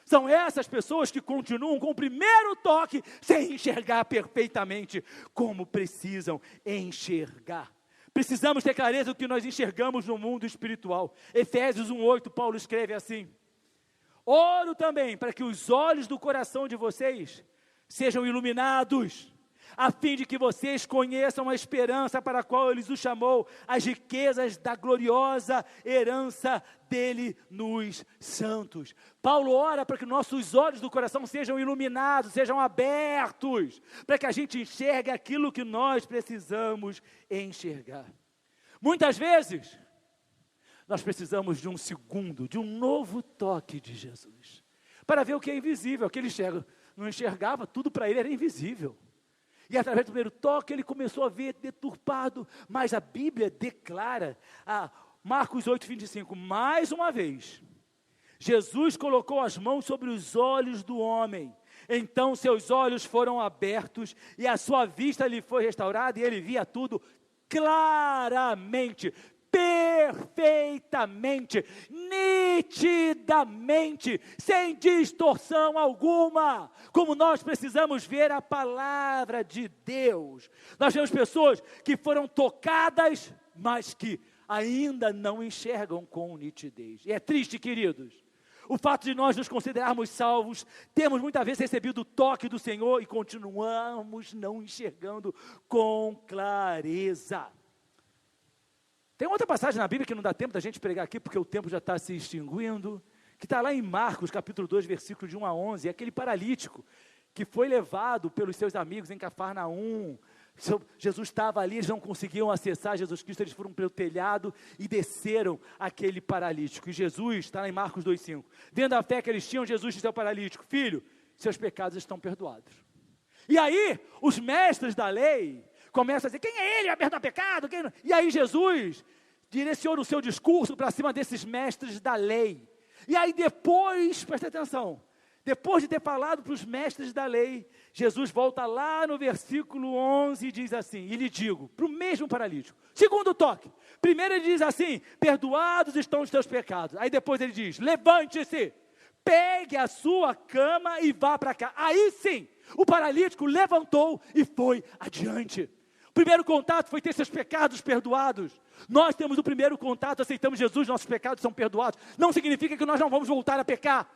São essas pessoas que continuam com o primeiro toque sem enxergar perfeitamente como precisam enxergar. Precisamos ter clareza do que nós enxergamos no mundo espiritual. Efésios 1:8, Paulo escreve assim: oro também para que os olhos do coração de vocês sejam iluminados, a fim de que vocês conheçam a esperança para a qual Ele os chamou, as riquezas da gloriosa herança dele nos santos. Paulo ora para que nossos olhos do coração sejam iluminados, sejam abertos, para que a gente enxergue aquilo que nós precisamos enxergar. Muitas vezes, nós precisamos de um segundo, de um novo toque de Jesus, para ver o que é invisível. Aquele não enxergava, tudo para ele era invisível. E através do primeiro toque ele começou a ver deturpado, mas a Bíblia declara, Marcos 8:25, mais uma vez, Jesus colocou as mãos sobre os olhos do homem, então seus olhos foram abertos e a sua vista lhe foi restaurada e ele via tudo claramente, perfeitamente, nitidamente, sem distorção alguma, como nós precisamos ver a palavra de Deus. Nós temos pessoas que foram tocadas, mas que ainda não enxergam com nitidez. E é triste, queridos, o fato de nós nos considerarmos salvos, temos muitas vezes recebido o toque do Senhor e continuamos não enxergando com clareza. Tem outra passagem na Bíblia que não dá tempo da gente pregar aqui, porque o tempo já está se extinguindo, que está lá em Marcos, capítulo 2, versículo de 1 a 11, é aquele paralítico que foi levado pelos seus amigos em Cafarnaum. Jesus estava ali, eles não conseguiam acessar Jesus Cristo, eles foram pelo telhado e desceram aquele paralítico. E Jesus, está lá em Marcos 2,5, vendo a fé que eles tinham, Jesus disse ao paralítico: filho, seus pecados estão perdoados. E aí, os mestres da lei começa a dizer, quem é ele, vai perdoar pecado? Quem não? E aí Jesus direciona o seu discurso para cima desses mestres da lei. E aí depois, presta atenção, depois de ter falado para os mestres da lei, Jesus volta lá no versículo 11 e diz assim, e lhe digo, para o mesmo paralítico, segundo toque, primeiro ele diz assim, perdoados estão os teus pecados. Aí depois ele diz, levante-se, pegue a sua cama e vá para cá. Aí sim, o paralítico levantou e foi adiante. O primeiro contato foi ter seus pecados perdoados. Nós temos o primeiro contato, aceitamos Jesus, nossos pecados são perdoados. Não significa que nós não vamos voltar a pecar.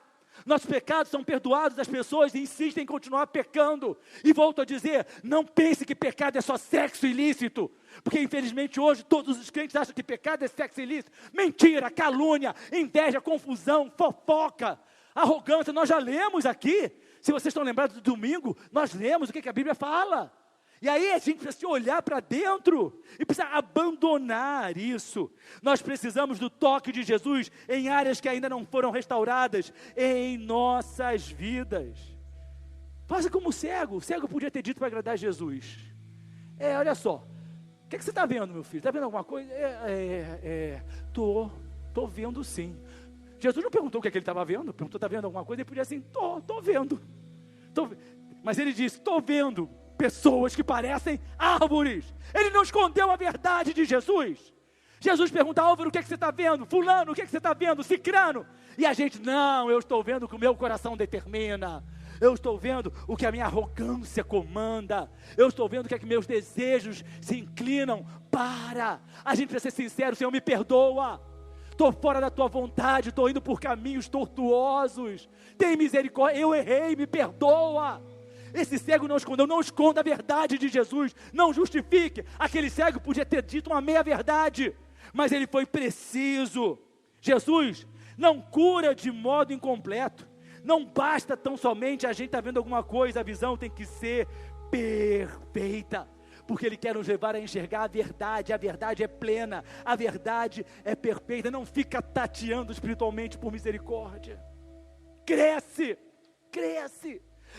Nossos pecados são perdoados, as pessoas insistem em continuar pecando. E volto a dizer, não pense que pecado é só sexo ilícito. Porque infelizmente hoje todos os crentes acham que pecado é sexo ilícito. Mentira, calúnia, inveja, confusão, fofoca, arrogância. Nós já lemos aqui. Se vocês estão lembrados do domingo, nós lemos o que a Bíblia fala. E aí a gente precisa olhar para dentro e precisa abandonar isso. Nós precisamos do toque de Jesus em áreas que ainda não foram restauradas em nossas vidas. Faça como o cego podia ter dito para agradar Jesus. Olha só, o que você está vendo, meu filho? Está vendo alguma coisa? Estou vendo sim. Jesus não perguntou o que ele estava vendo, perguntou, está vendo alguma coisa? Ele podia assim, estou vendo. Mas ele disse, estou vendo pessoas que parecem árvores. Ele não escondeu a verdade de Jesus. Jesus pergunta, Álvaro, o que você está vendo? Fulano, o que você está vendo? Cicrano. E a gente, não, eu estou vendo o que o meu coração determina. Eu estou vendo o que a minha arrogância comanda. Eu estou vendo o que é que meus desejos se inclinam para. A gente precisa ser sincero, Senhor, me perdoa. Estou fora da tua vontade, estou indo por caminhos tortuosos. Tem misericórdia, eu errei, me perdoa. Esse cego não escondeu, não esconda a verdade de Jesus, não justifique. Aquele cego podia ter dito uma meia verdade, mas ele foi preciso. Jesus não cura de modo incompleto, não basta tão somente a gente estar vendo alguma coisa, a visão tem que ser perfeita, porque Ele quer nos levar a enxergar a verdade é plena, a verdade é perfeita. Não fica tateando espiritualmente por misericórdia, cresce.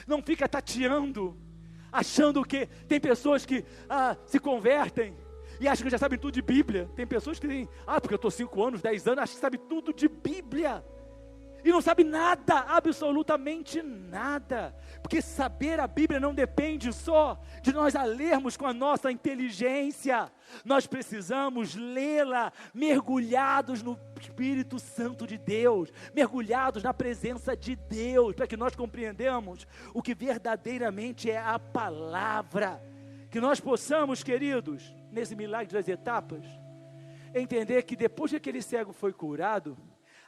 Não fica tateando, achando que tem pessoas que se convertem e acham que já sabem tudo de Bíblia. Tem pessoas que dizem, porque eu estou 5 anos, 10 anos, acho que sabe tudo de Bíblia. e não sabe nada, absolutamente nada, porque saber a Bíblia não depende só de nós a lermos com a nossa inteligência, nós precisamos lê-la mergulhados no Espírito Santo de Deus, mergulhados na presença de Deus, para que nós compreendamos o que verdadeiramente é a palavra, que nós possamos, queridos, nesse milagre das etapas, entender que depois que aquele cego foi curado,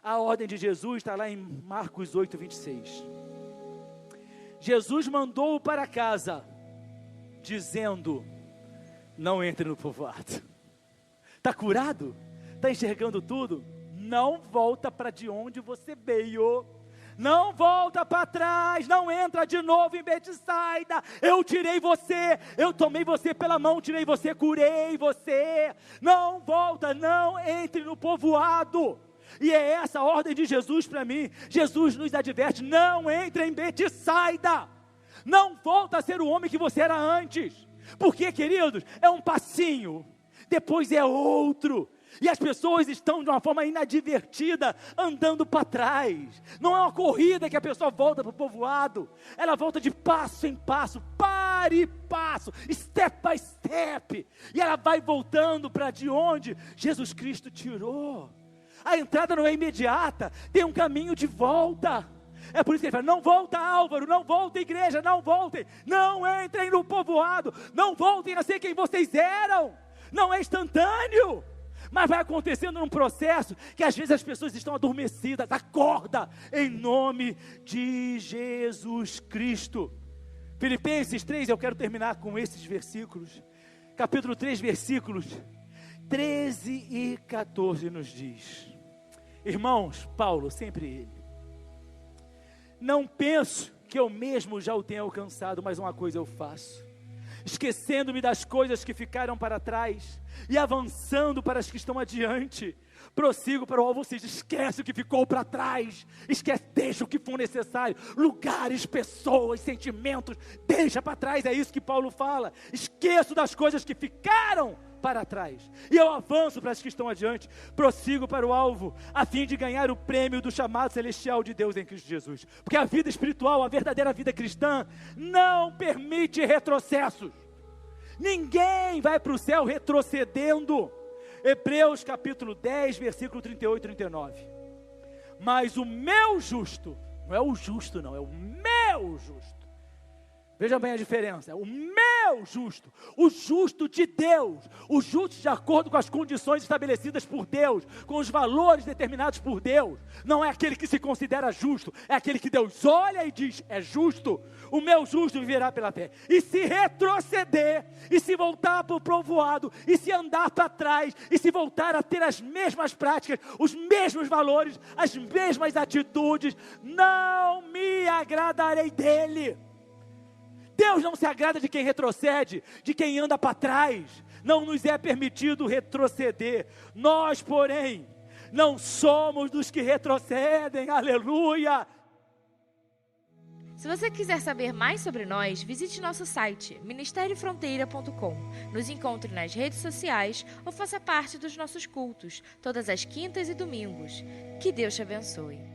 a ordem de Jesus está lá em Marcos 8, 26. Jesus mandou-o para casa, dizendo, não entre no povoado. Está curado? Está enxergando tudo? Não volta para de onde você veio. Não volta para trás, não entra de novo em Betsaida. Eu tirei você, eu tomei você pela mão, tirei você, curei você. Não volta, não entre no povoado. E é essa a ordem de Jesus para mim. Jesus nos adverte, não entre em Betsaida. Não volta a ser o homem que você era antes. Porque, queridos, é um passinho, depois é outro. E as pessoas estão de uma forma inadvertida, andando para trás. Não é uma corrida que a pessoa volta para o povoado. Ela volta de passo em passo, para e passo, step by step. E ela vai voltando para de onde Jesus Cristo tirou. A entrada não é imediata, tem um caminho de volta. É por isso que ele fala, não volta Álvaro, não volta igreja, não voltem. Não entrem no povoado, não voltem a ser quem vocês eram. Não é instantâneo. Mas vai acontecendo num processo que às vezes as pessoas estão adormecidas. Acorda em nome de Jesus Cristo. Filipenses 3, eu quero terminar com esses versículos. Capítulo 3, versículos 13 e 14 nos diz. Irmãos, Paulo, sempre ele. Não penso que eu mesmo já o tenha alcançado, mas uma coisa eu faço. Esquecendo-me das coisas que ficaram para trás e avançando para as que estão adiante, prossigo para o alvo. Ou seja, esquece o que ficou para trás, esquece, deixa o que for necessário, lugares, pessoas, sentimentos, deixa para trás, é isso que Paulo fala. Esqueço das coisas que ficaram para trás, e eu avanço para as que estão adiante, prossigo para o alvo, a fim de ganhar o prêmio do chamado celestial de Deus em Cristo Jesus, porque a vida espiritual, a verdadeira vida cristã, não permite retrocessos. Ninguém vai para o céu retrocedendo. Hebreus capítulo 10, versículo 38 e 39, mas o meu justo, não é o justo não, é o meu justo, veja bem a diferença, o meu justo, o justo de Deus, o justo de acordo com as condições estabelecidas por Deus, com os valores determinados por Deus, não é aquele que se considera justo, é aquele que Deus olha e diz, é justo. O meu justo viverá pela fé, e se retroceder, e se voltar para o povoado, e se andar para trás, e se voltar a ter as mesmas práticas, os mesmos valores, as mesmas atitudes, não me agradarei dele. Deus não se agrada de quem retrocede, de quem anda para trás. Não nos é permitido retroceder. Nós, porém, não somos dos que retrocedem. Aleluia! Se você quiser saber mais sobre nós, visite nosso site, ministeriofronteira.com. Nos encontre nas redes sociais ou faça parte dos nossos cultos, todas as quintas e domingos. Que Deus te abençoe.